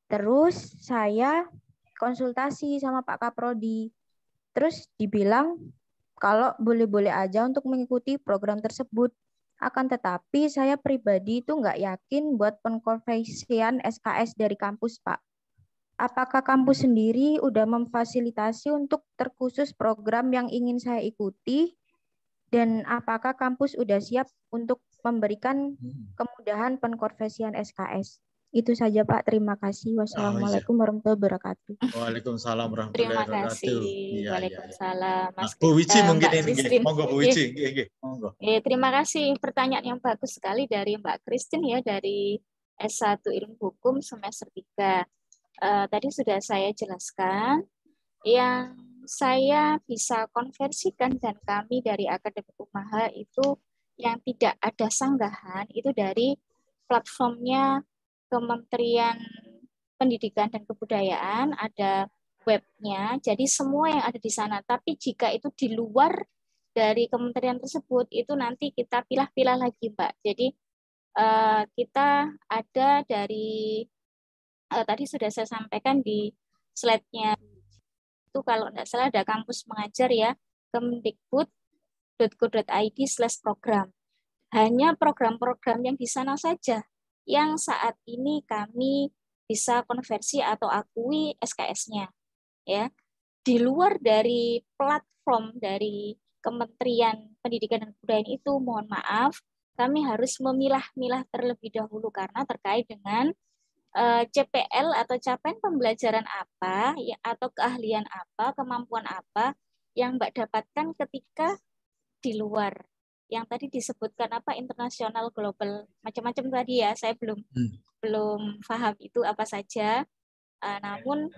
Terus saya konsultasi sama Pak Kaprodi. Terus dibilang kalau boleh-boleh aja untuk mengikuti program tersebut. Akan tetapi saya pribadi itu nggak yakin buat pengkonversian SKS dari kampus, Pak. Apakah kampus sendiri udah memfasilitasi untuk terkhusus program yang ingin saya ikuti? Dan apakah kampus udah siap untuk memberikan kemudahan pengkonversian SKS? Itu saja Pak, terima kasih. Wassalamualaikum warahmatullahi wabarakatuh. Waalaikumsalam warahmatullahi Terima kasih. wabarakatuh. Iya. Waalaikumsalam. Mas Bu Wici mungkin Mbak ini. Christine. Monggo Bu Wici. Monggo. Terima kasih, pertanyaan yang bagus sekali dari Mbak Christine ya, dari S1 Ilmu Hukum semester 3. Tadi sudah saya jelaskan, yang saya bisa konversikan dan kami dari Akademik Umaha itu yang tidak ada sanggahan itu dari platformnya Kementerian Pendidikan dan Kebudayaan, ada webnya, jadi semua yang ada di sana. Tapi jika itu di luar dari kementerian tersebut, itu nanti kita pilah-pilah lagi, Mbak. Jadi kita ada dari, tadi sudah saya sampaikan di slide-nya, itu kalau tidak salah ada kampus mengajar ya, kemdikbud.go.id/program. Hanya program-program yang di sana saja yang saat ini kami bisa konversi atau akui SKS-nya. Ya. Di luar dari platform dari Kementerian Pendidikan dan Kebudayaan itu, mohon maaf, kami harus memilah-milah terlebih dahulu karena terkait dengan CPL atau capaian pembelajaran apa, ya, atau keahlian apa, kemampuan apa yang Mbak dapatkan ketika di luar. Yang tadi disebutkan apa, internasional, global, macam-macam tadi ya, saya belum paham itu apa saja. Namun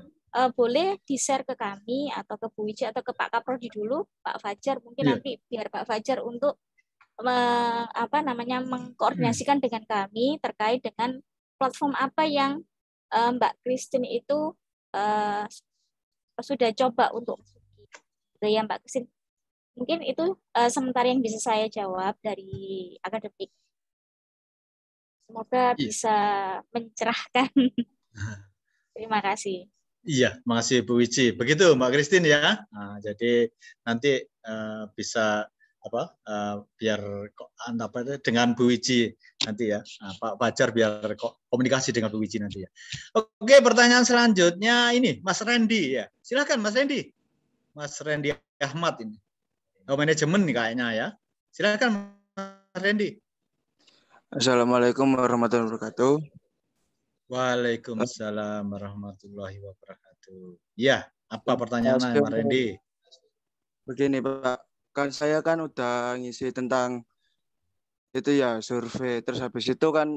boleh di-share ke kami atau ke Bu Wici atau ke Pak Kaprodi dulu, Pak Fajar mungkin nanti biar Pak Fajar untuk mengkoordinasikan dengan kami terkait dengan platform apa yang Mbak Christine itu sudah coba untuk ya Mbak Christine. Mungkin itu sementara yang bisa saya jawab dari akademik. Semoga bisa mencerahkan. Terima kasih. Iya, makasih Bu Wici. Begitu Mbak Christine ya. Nah, jadi nanti bisa biar dengan Bu Wici nanti ya. Nah, Pak Fajar biar komunikasi dengan Bu Wici nanti ya. Oke, pertanyaan selanjutnya ini Mas Randy ya. Silakan Mas Randy. Mas Randy Ahmad ini. Manajemen nih kayaknya ya. Silakan Mas Randy. Assalamualaikum warahmatullahi wabarakatuh. Waalaikumsalam warahmatullahi wabarakatuh. Ya, apa pertanyaannya Mas Randy? Begini Pak, kan saya kan udah ngisi tentang itu ya survei, terus habis itu kan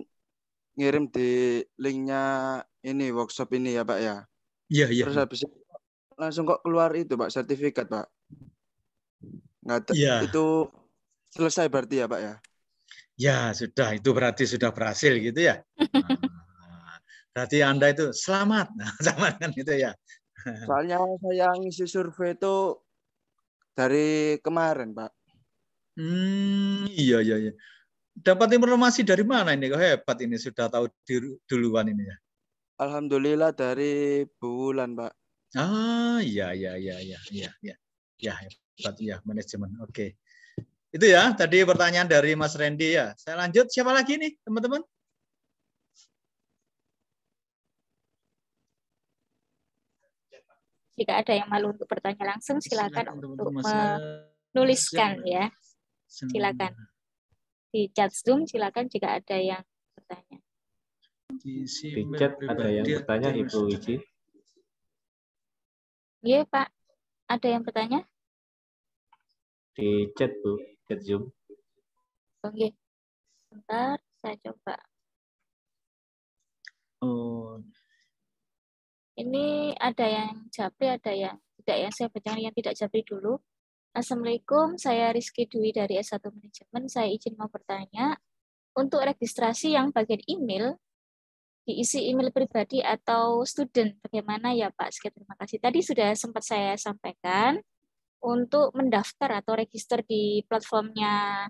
ngirim di linknya ini workshop ini ya Pak ya. Iya. Terus habis itu langsung kok keluar itu Pak, sertifikat Pak. Itu selesai berarti ya Pak ya? Ya sudah, itu berarti sudah berhasil gitu ya. Nah, berarti Anda itu selamat. Nah, sama kan gitu ya. Soalnya saya ngisi survei itu dari kemarin Pak. Iya. Dapat informasi dari mana ini? Kok hebat ini sudah tahu duluan ini ya. Alhamdulillah dari bulan Pak. Iya. Ya, hebat ya manajemen. Oke. Itu ya, tadi pertanyaan dari Mas Randy ya. Saya lanjut, siapa lagi nih, teman-teman? Jika ada yang malu untuk bertanya langsung, silakan untuk menuliskan ya. Silakan. Di chat Zoom, silakan jika ada yang bertanya. Di chat ada yang bertanya, Ibu Wici. Iya, Pak. Ada yang bertanya? Di chat, Bu. Chat Zoom. Oke. Sebentar, saya coba. Ini ada yang japri, ada yang tidak. Yang saya bacakan yang tidak japri dulu. Assalamualaikum, saya Rizky Dwi dari S1 Manajemen. Saya izin mau bertanya, untuk registrasi yang bagian email, diisi email pribadi atau student, bagaimana ya Pak? Sekian, terima kasih. Tadi sudah sempat saya sampaikan, untuk mendaftar atau register di platformnya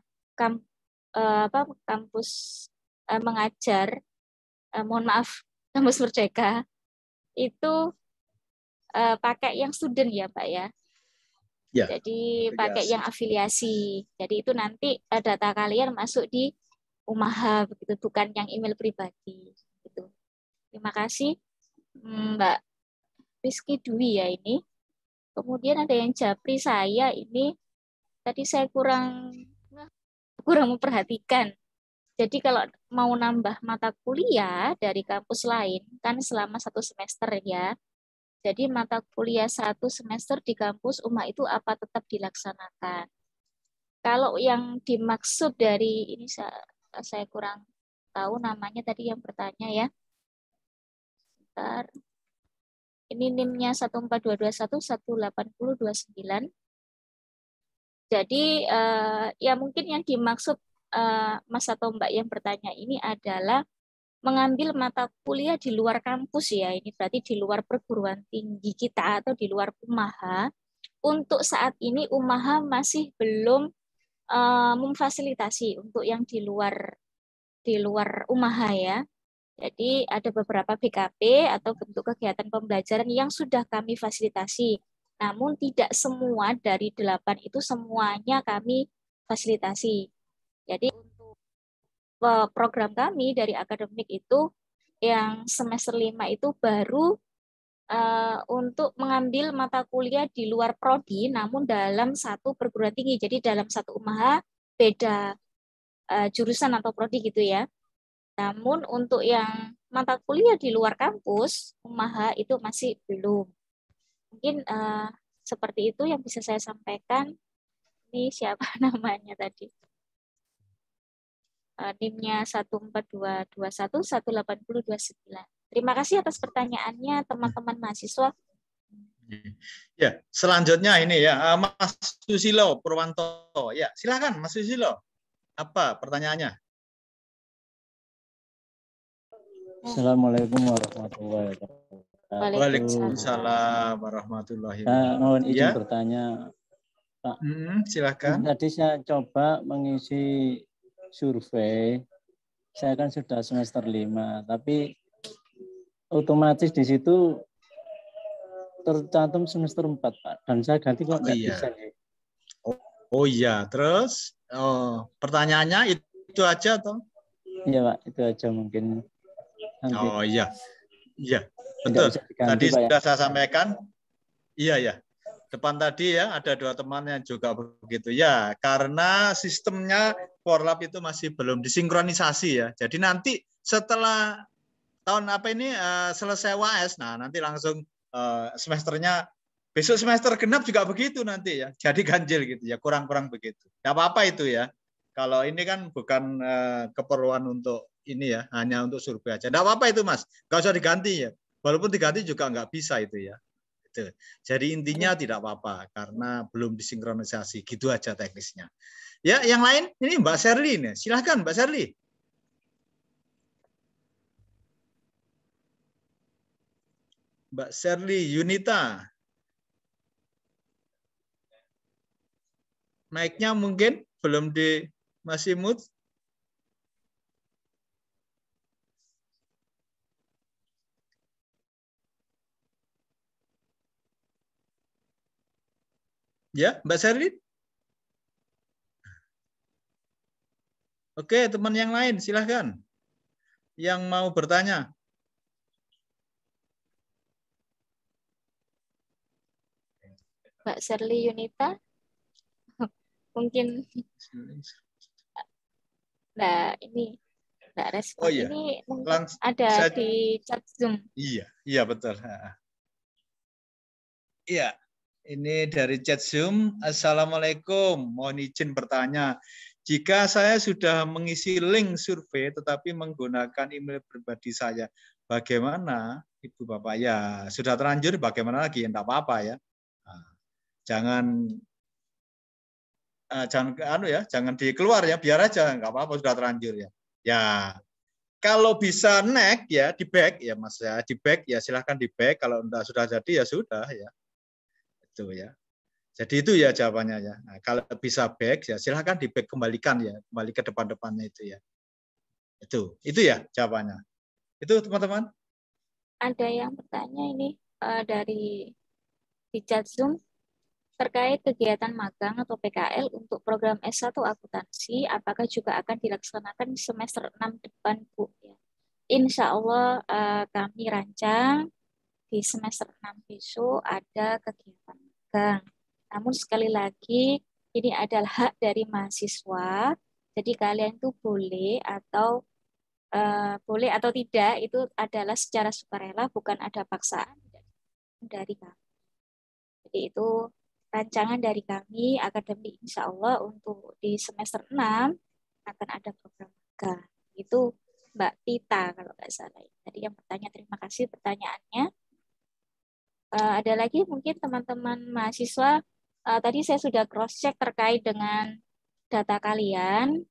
kampus mengajar, mohon maaf, kampus Merdeka, itu pakai yang student ya Pak ya. Ya, jadi pakai yang afiliasi. Jadi itu nanti data kalian masuk di Umaha begitu, bukan yang email pribadi. Gitu. Terima kasih Mbak Rizky Dwi ya ini. Kemudian ada yang japri saya ini. Tadi saya kurang memperhatikan. Jadi kalau mau nambah mata kuliah dari kampus lain, kan selama 1 semester ya. Jadi mata kuliah 1 semester di kampus UMA itu apa tetap dilaksanakan. Kalau yang dimaksud dari ini saya kurang tahu namanya tadi yang bertanya ya. Bentar. Ini NIM-nya 14221 18029. Jadi ya mungkin yang dimaksud Mas atau Mbak yang bertanya ini adalah mengambil mata kuliah di luar kampus ya. Ini berarti di luar perguruan tinggi kita atau di luar UMAHA. Untuk saat ini UMAHA masih belum memfasilitasi untuk yang di luar UMAHA ya. Jadi ada beberapa BKP atau bentuk kegiatan pembelajaran yang sudah kami fasilitasi. Namun tidak semua dari 8 itu semuanya kami fasilitasi. Jadi untuk program kami dari akademik itu yang semester 5 itu baru untuk mengambil mata kuliah di luar prodi namun dalam satu perguruan tinggi. Jadi dalam satu UMAHA beda jurusan atau prodi gitu ya. Namun untuk yang mata kuliah di luar kampus, UMAHA itu masih belum. Mungkin seperti itu yang bisa saya sampaikan. Ini siapa namanya tadi? NIM-nya 14221 18029. Terima kasih atas pertanyaannya teman-teman mahasiswa. Ya, selanjutnya ini ya Mas Susilo Purwanto. Ya, silakan Mas Susilo. Apa pertanyaannya? Assalamualaikum warahmatullahi wabarakatuh. Waalaikumsalam warahmatullahi wabarakatuh. Mohon izin ya? bertanya, Pak. Silakan. Tadi saya coba mengisi survei. Saya kan sudah semester 5, tapi otomatis di situ tercantum semester 4, Pak. Dan saya ganti kok nggak bisa. Oh iya, terus pertanyaannya itu aja atau? Iya, Pak, itu aja mungkin. Nanti. Oh iya, iya betul. Tadi sudah saya sampaikan. Iya ya. Depan tadi ya ada 2 teman yang juga begitu ya. Karena sistemnya Forlab itu masih belum disinkronisasi ya. Jadi nanti setelah tahun apa ini selesai UAS, nah nanti langsung semesternya besok semester genap juga begitu nanti ya. Jadi ganjil gitu ya, kurang-kurang begitu. Tidak apa-apa itu ya. Kalau ini kan bukan keperluan untuk ini ya, hanya untuk survei aja. Tidak apa-apa itu Mas, nggak usah diganti ya. Walaupun diganti juga nggak bisa itu ya. Itu. Jadi intinya tidak apa-apa karena belum disinkronisasi. Gitu aja teknisnya. Ya, yang lain ini Mbak Sherly nih. Silahkan Mbak Sherly. Mbak Sherly Yunita. Mic-nya mungkin belum masih mute. Ya, Mbak Sherly? Oke, teman yang lain silahkan. Yang mau bertanya. Mbak Sherly Yunita? Mungkin ini enggak respon. Oh, iya. Ini mungkin ada di chat Zoom. Iya betul. Iya. Ini dari chat Zoom. Assalamualaikum. Mohon izin bertanya. Jika saya sudah mengisi link survei tetapi menggunakan email pribadi saya, bagaimana Ibu Bapak? Ya, sudah terlanjur bagaimana lagi? Enggak apa-apa ya. Nah, jangan dikeluar ya, biar aja enggak apa-apa sudah terlanjur ya. Ya. Kalau bisa next ya, di back ya Mas ya, di back ya silahkan di back. Kalau enggak sudah jadi ya sudah ya. Itu ya. Jadi itu ya jawabannya ya. Nah, kalau bisa back ya silahkan di back kembalikan ya, kembali ke depan-depannya itu ya. Itu ya jawabannya. Itu teman-teman. Ada yang bertanya ini dari di chat Zoom terkait kegiatan magang atau PKL untuk program S1 akuntansi, apakah juga akan dilaksanakan di semester 6 depan, Bu? Ya. Insya Allah kami rancang di semester 6 besok ada kegiatan magang. Namun sekali lagi ini adalah hak dari mahasiswa Jadi kalian itu boleh atau tidak itu adalah secara sukarela, bukan ada paksaan dari kami. Jadi itu rancangan dari kami akademik insya Allah untuk di semester 6 akan ada program magang. Itu Mbak Tita kalau nggak salah. Tadi yang bertanya, terima kasih pertanyaannya. Ada lagi mungkin teman-teman mahasiswa, tadi saya sudah cross check terkait dengan data kalian.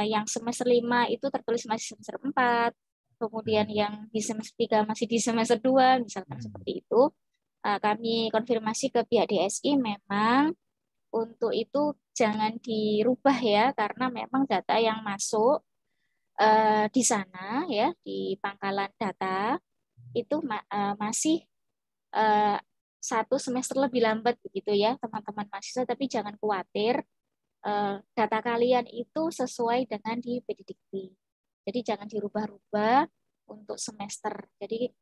Yang semester 5 itu tertulis masih semester 4, kemudian yang di semester 3 masih di semester 2, misalkan seperti itu. Kami konfirmasi ke pihak DSI, memang untuk itu jangan dirubah ya, karena memang data yang masuk di sana ya, di pangkalan data itu masih satu semester lebih lambat begitu ya teman-teman mahasiswa, tapi jangan khawatir, data kalian itu sesuai dengan di PDDikti. Jadi jangan dirubah-rubah untuk semester. Jadi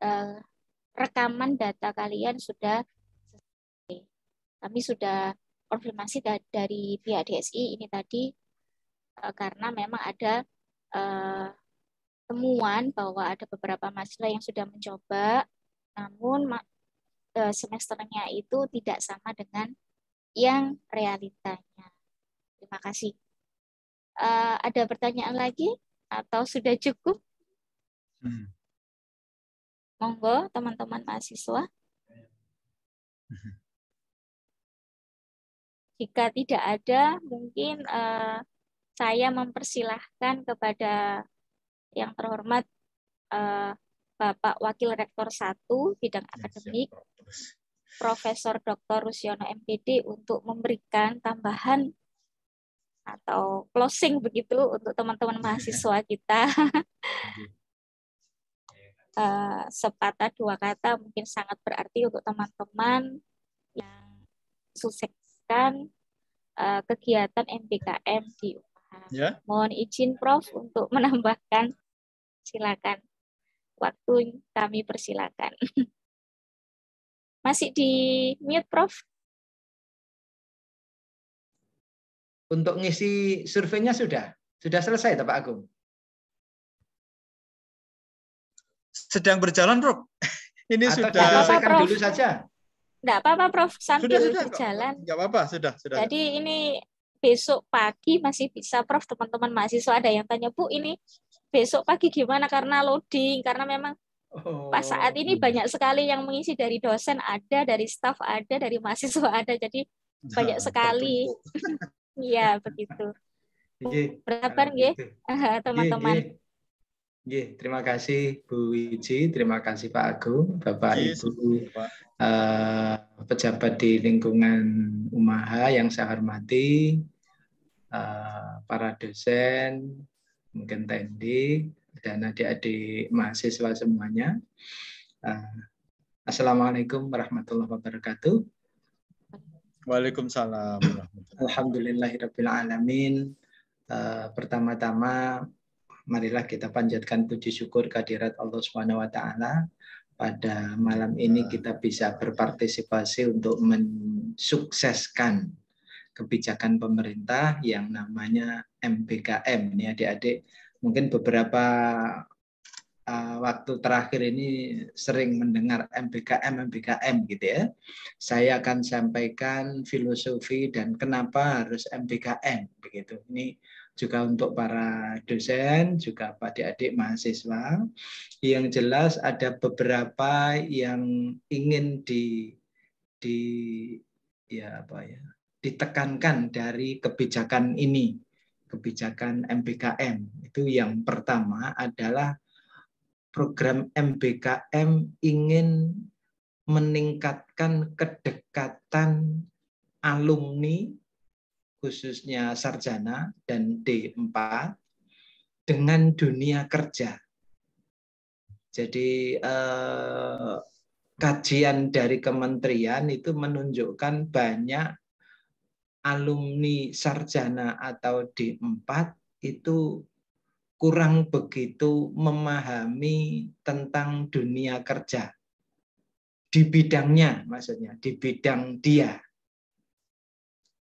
rekaman data kalian sudah selesai. Kami sudah konfirmasi dari pihak DSI ini tadi, karena memang ada temuan bahwa ada beberapa mahasiswa yang sudah mencoba, namun semesternya itu tidak sama dengan yang realitanya. Terima kasih. Ada pertanyaan lagi atau sudah cukup? Monggo teman-teman mahasiswa. Jika tidak ada, mungkin saya mempersilahkan kepada yang terhormat Bapak Wakil Rektor 1 Bidang Akademik, Profesor Dr. Rusyono MPD, untuk memberikan tambahan atau closing begitu untuk teman-teman mahasiswa kita. Sepatah dua kata mungkin sangat berarti untuk teman-teman yang sukseskan kegiatan MBKM di UMAHA. Ya. Mohon izin Prof untuk menambahkan, silakan. Waktu kami persilakan. Masih di mute Prof? Untuk ngisi surveinya sudah selesai Pak Agung? Sedang berjalan, Prof. Ini atau sudah diselesaikan dulu saja? Enggak apa-apa, Prof. Sambil berjalan. Enggak apa-apa, sudah. Jadi ini besok pagi masih bisa, Prof. Teman-teman mahasiswa ada yang tanya, Bu, ini besok pagi gimana karena loading, karena memang pas saat ini banyak sekali yang mengisi, dari dosen ada, dari staf ada, dari mahasiswa ada, jadi banyak sekali. Iya, begitu. Bersabar nggih, teman-teman. Terima kasih Bu Wiji, terima kasih Pak Agung, Bapak Ibu pejabat di lingkungan UMAHA yang saya hormati, para dosen, mungkin Tendi, dan adik-adik mahasiswa semuanya. Assalamualaikum warahmatullahi wabarakatuh. Waalaikumsalam. Alhamdulillahirabbil alamin. Pertama-tama marilah kita panjatkan puji syukur kehadirat Allah Subhanahu wa taala. Pada malam ini kita bisa berpartisipasi untuk mensukseskan kebijakan pemerintah yang namanya MBKM. Ini adik-adik mungkin beberapa waktu terakhir ini sering mendengar MBKM gitu ya. Saya akan sampaikan filosofi dan kenapa harus MBKM begitu. Ini juga untuk para dosen, juga adik-adik mahasiswa. Yang jelas ada beberapa yang ingin ditekankan dari kebijakan ini, kebijakan MBKM. Itu yang pertama adalah program MBKM ingin meningkatkan kedekatan alumni, khususnya sarjana dan D4, dengan dunia kerja. Jadi kajian dari kementerian itu menunjukkan banyak alumni sarjana atau D4 itu kurang begitu memahami tentang dunia kerja di bidangnya, maksudnya di bidang dia.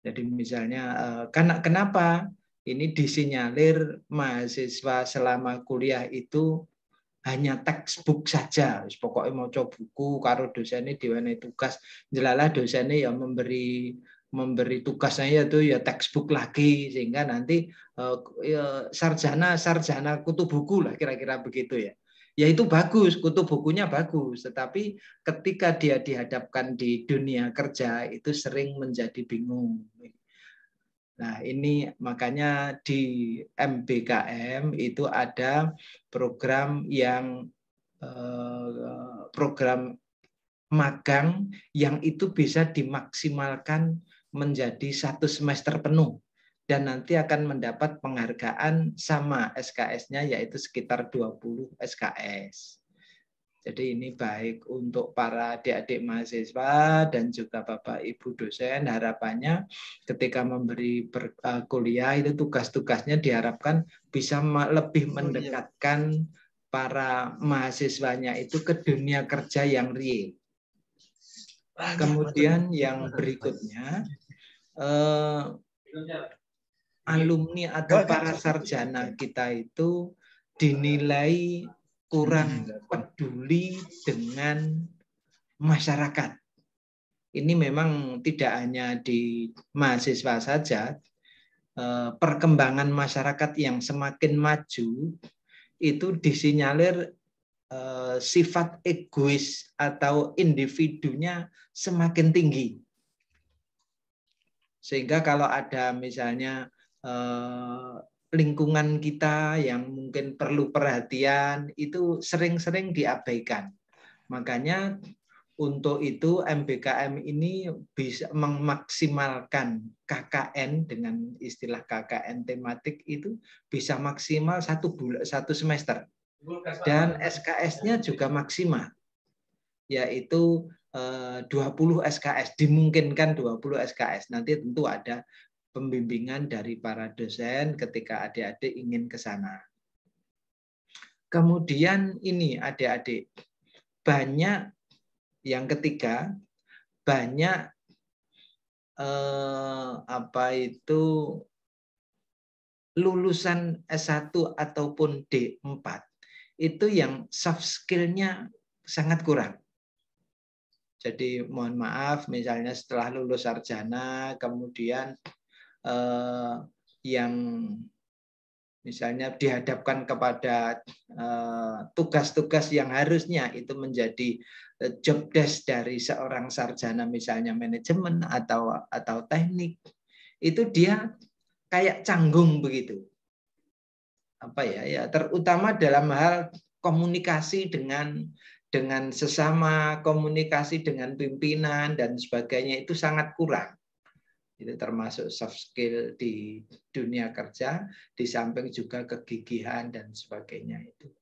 Jadi misalnya kenapa ini disinyalir mahasiswa selama kuliah itu hanya textbook saja. Pokoknya mau coba buku, karo dosennya diwenehi tugas. Jelalah dosennya yang memberi tugasnya itu ya textbook lagi, sehingga nanti sarjana kutu buku lah, kira-kira begitu ya. Ya itu bagus, kutu bukunya bagus, tetapi ketika dia dihadapkan di dunia kerja itu sering menjadi bingung. Nah, ini makanya di MBKM itu ada program yang program magang yang itu bisa dimaksimalkan menjadi 1 semester penuh. Dan nanti akan mendapat penghargaan sama SKS-nya, yaitu sekitar 20 SKS. Jadi ini baik untuk para adik-adik mahasiswa dan juga Bapak Ibu dosen, harapannya ketika memberi kuliah itu tugas-tugasnya diharapkan bisa lebih mendekatkan para mahasiswanya itu ke dunia kerja yang real. Kemudian yang berikutnya, alumni atau para sarjana kita itu dinilai kurang peduli dengan masyarakat. Ini memang tidak hanya di mahasiswa saja, perkembangan masyarakat yang semakin maju itu disinyalir sifat egois atau individunya semakin tinggi. Sehingga kalau ada misalnya lingkungan kita yang mungkin perlu perhatian, itu sering-sering diabaikan. Makanya untuk itu MBKM ini bisa memaksimalkan KKN, dengan istilah KKN tematik itu bisa maksimal 1 semester. Dan SKS-nya juga maksimal, yaitu 20 SKS, dimungkinkan 20 SKS. Nanti tentu ada pembimbingan dari para dosen ketika adik-adik ingin ke sana. Kemudian ini adik-adik, banyak yang ketiga, banyak lulusan S1 ataupun D4 itu yang soft skill-nya sangat kurang. Jadi mohon maaf, misalnya setelah lulus sarjana, kemudian yang misalnya dihadapkan kepada tugas-tugas yang harusnya itu menjadi job desk dari seorang sarjana, misalnya manajemen atau teknik, itu dia kayak canggung begitu. Terutama dalam hal komunikasi dengan sesama, komunikasi dengan pimpinan dan sebagainya itu sangat kurang. Itu termasuk soft skill di dunia kerja, di samping juga kegigihan dan sebagainya itu.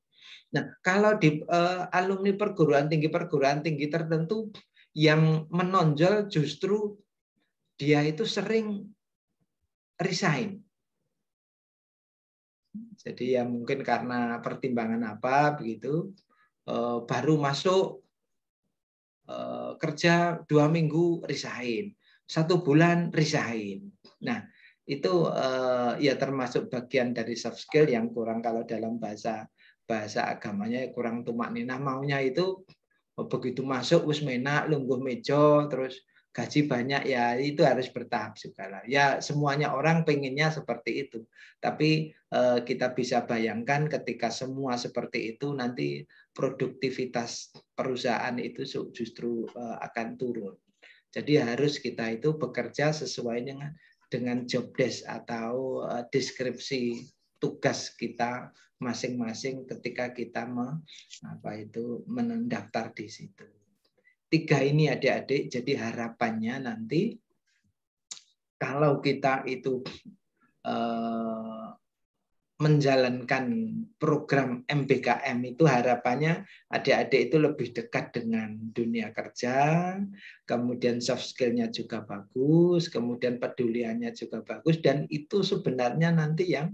Nah, kalau di alumni perguruan tinggi tertentu yang menonjol justru dia itu sering resign. Jadi ya mungkin karena pertimbangan apa begitu, baru masuk kerja 2 minggu resign. 1 bulan resign. Nah, itu ya termasuk bagian dari soft skill yang kurang, kalau dalam bahasa agamanya kurang tumak ninah, maunya itu begitu masuk wis menak lungguh meja terus gaji banyak, ya itu harus bertahap segala. Ya semuanya orang pengennya seperti itu. Tapi kita bisa bayangkan ketika semua seperti itu nanti produktivitas perusahaan itu justru akan turun. Jadi harus kita itu bekerja sesuai dengan job desk atau deskripsi tugas kita masing-masing ketika kita mendaftar di situ. 3 ini adik-adik, jadi harapannya nanti kalau kita itu menjalankan program MBKM itu harapannya adik-adik itu lebih dekat dengan dunia kerja, kemudian soft skill-nya juga bagus, kemudian peduliannya juga bagus, dan itu sebenarnya nanti yang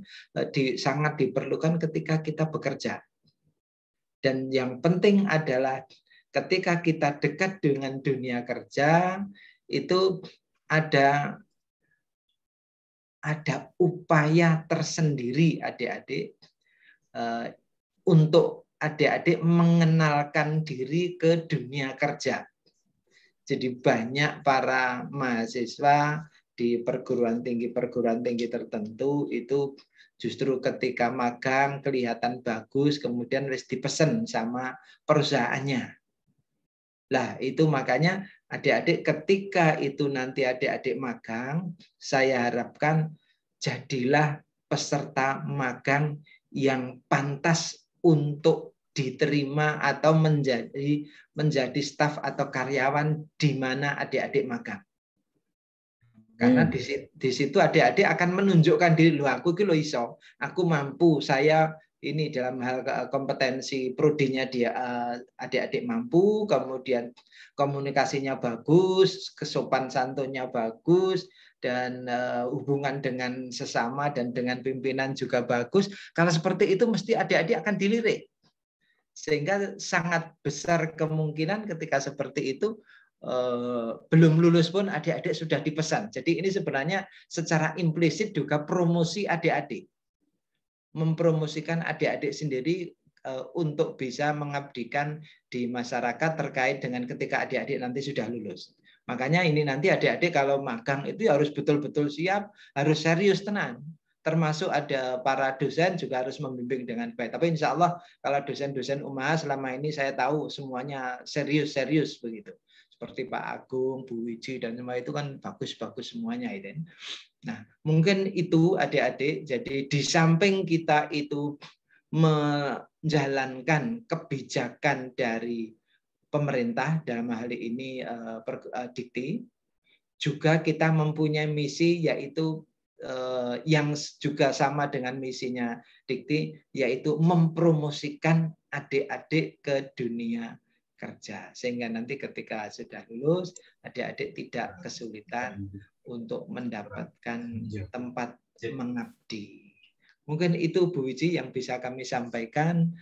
sangat diperlukan ketika kita bekerja. Dan yang penting adalah ketika kita dekat dengan dunia kerja, itu ada ada upaya tersendiri adik-adik untuk adik-adik mengenalkan diri ke dunia kerja. Jadi banyak para mahasiswa di perguruan tinggi tertentu itu justru ketika magang kelihatan bagus, kemudian wis dipesen sama perusahaannya. Lah itu makanya adik-adik ketika itu nanti adik-adik magang, saya harapkan jadilah peserta magang yang pantas untuk diterima atau menjadi staf atau karyawan di mana adik-adik magang. Karena di situ adik-adik akan menunjukkan diri, loh aku ki lo iso, aku mampu, saya ini dalam hal kompetensi prodinya dia adik-adik mampu, kemudian komunikasinya bagus, kesopan santunnya bagus, dan hubungan dengan sesama dan dengan pimpinan juga bagus. Karena seperti itu mesti adik-adik akan dilirik. Sehingga sangat besar kemungkinan ketika seperti itu belum lulus pun adik-adik sudah dipesan. Jadi ini sebenarnya secara implisit juga promosi adik-adik. Mempromosikan adik-adik sendiri untuk bisa mengabdikan di masyarakat terkait dengan ketika adik-adik nanti sudah lulus. Makanya ini nanti adik-adik kalau magang itu harus betul-betul siap, harus serius tenang. Termasuk ada para dosen juga harus membimbing dengan baik. Tapi insya Allah kalau dosen-dosen UMAH selama ini saya tahu semuanya serius-serius begitu. Seperti Pak Agung, Bu Wiji, dan semua itu kan bagus-bagus semuanya. Itu. Nah, mungkin itu adik-adik. Jadi di samping kita itu menjalankan kebijakan dari pemerintah, dalam hal ini Dikti, juga kita mempunyai misi yaitu yang juga sama dengan misinya Dikti, yaitu mempromosikan adik-adik ke dunia kerja. Sehingga nanti ketika sudah lulus, adik-adik tidak kesulitan untuk mendapatkan tempat mengabdi. Mungkin itu Bu Wiji yang bisa kami sampaikan.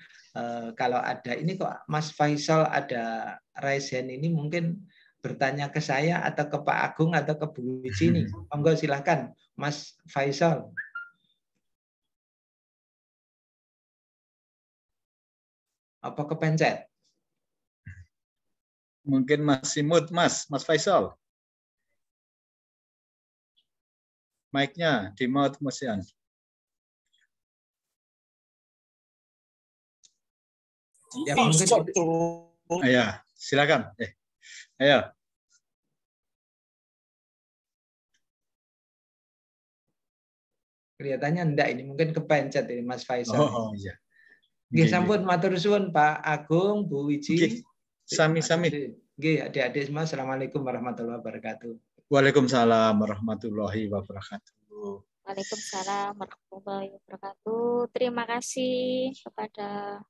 Kalau ada, ini kok Mas Faisal ada raise hand ini mungkin bertanya ke saya atau ke Pak Agung atau ke Bu Wiji nih. Monggo silakan Mas Faisal. Apa kepencet? Mungkin masih mute, Mas Faisal. Mic-nya di mute, Mas Yan. Ya, mungkin ya, silakan. Ayo. Kelihatannya enggak, ini mungkin kepencet ini Mas Faisal. Oh iya. Nggih, sampun matur suwun Pak Agung, Bu Wiji. Sami-sami. Nggih, adik-adik semua, Assalamualaikum warahmatullahi wabarakatuh. Waalaikumsalam warahmatullahi wabarakatuh. Waalaikumsalam warahmatullahi wabarakatuh. Terima kasih kepada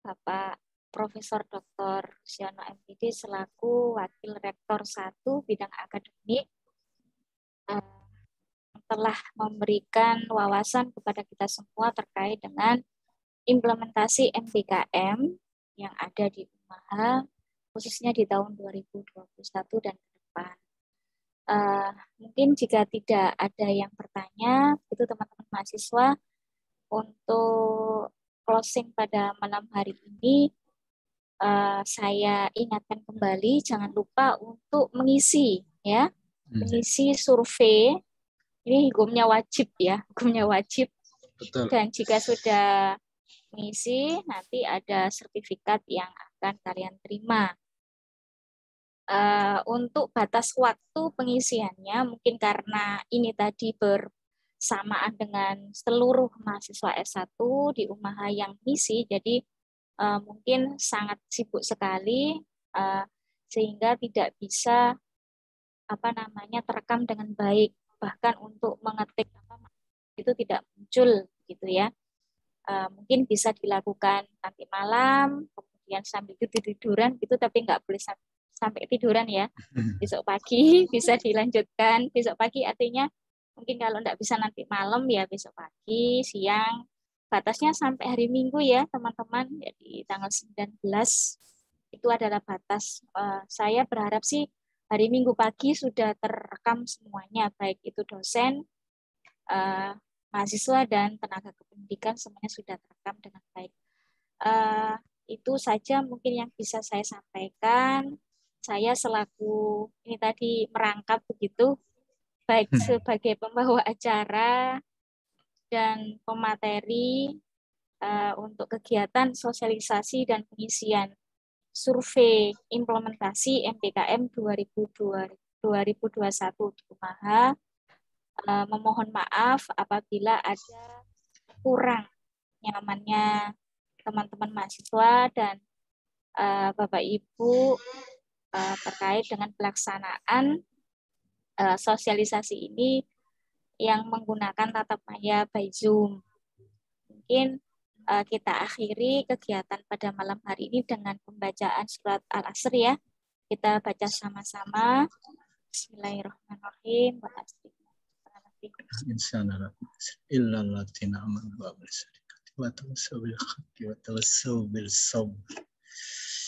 Bapak Profesor Dr. Rusiano MPD selaku Wakil Rektor 1 Bidang Akademik telah memberikan wawasan kepada kita semua terkait dengan implementasi MBKM yang ada di UMAH, khususnya di tahun 2021 dan ke depan. Mungkin jika tidak ada yang bertanya, itu teman-teman mahasiswa, untuk closing pada malam hari ini, saya ingatkan kembali, jangan lupa untuk mengisi survei. Ini hukumnya wajib ya, hukumnya wajib. Betul. Dan jika sudah mengisi, nanti ada sertifikat yang akan kalian terima. Untuk batas waktu pengisiannya, mungkin karena ini tadi bersamaan dengan seluruh mahasiswa S1 di UMAH yang misi, jadi mungkin sangat sibuk sekali, sehingga tidak bisa terekam dengan baik. Bahkan untuk mengetik itu tidak muncul gitu ya. Mungkin bisa dilakukan nanti malam, kemudian sambil tiduran gitu, tapi nggak boleh sampai tiduran ya. Besok pagi bisa dilanjutkan. Besok pagi artinya mungkin kalau nggak bisa nanti malam ya besok pagi, siang. Batasnya sampai hari Minggu ya teman-teman. Jadi tanggal 19 itu adalah batas. Saya berharap sih hari Minggu pagi sudah terekam semuanya, baik itu dosen mahasiswa dan tenaga kependidikan semuanya sudah terekam dengan baik. Itu saja mungkin yang bisa saya sampaikan. Saya selaku ini tadi merangkap begitu, baik sebagai pembawa acara dan pemateri untuk kegiatan sosialisasi dan pengisian survei implementasi MBKM 2021 Umaha. Memohon maaf apabila ada kurang nyamannya teman-teman mahasiswa dan Bapak Ibu terkait dengan pelaksanaan sosialisasi ini yang menggunakan tatap maya by Zoom. Mungkin kita akhiri kegiatan pada malam hari ini dengan pembacaan surat Al-Asr ya. Kita baca sama-sama. Bismillahirrahmanirrahim.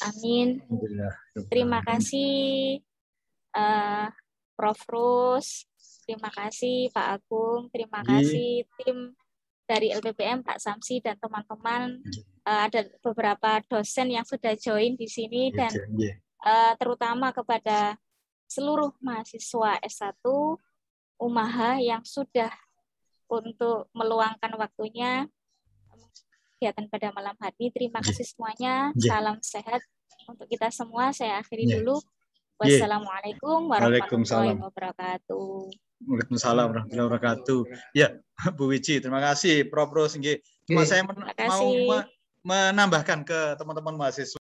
Amin. Terima kasih Prof. Rus, terima kasih Pak Agung, terima kasih tim dari LPPM Pak Samsi dan teman-teman. Ada beberapa dosen yang sudah join di sini dan terutama kepada seluruh mahasiswa S1 Umaha yang sudah untuk meluangkan waktunya kegiatan pada malam hari. Terima kasih semuanya. Salam sehat untuk kita semua. Saya akhiri dulu. Wassalamualaikum warahmatullahi wabarakatuh. Waalaikumsalam warahmatullahi wabarakatuh. Ya, Bu Wiji, terima kasih. Prof. Rus, cuma saya mau menambahkan ke teman-teman mahasiswa.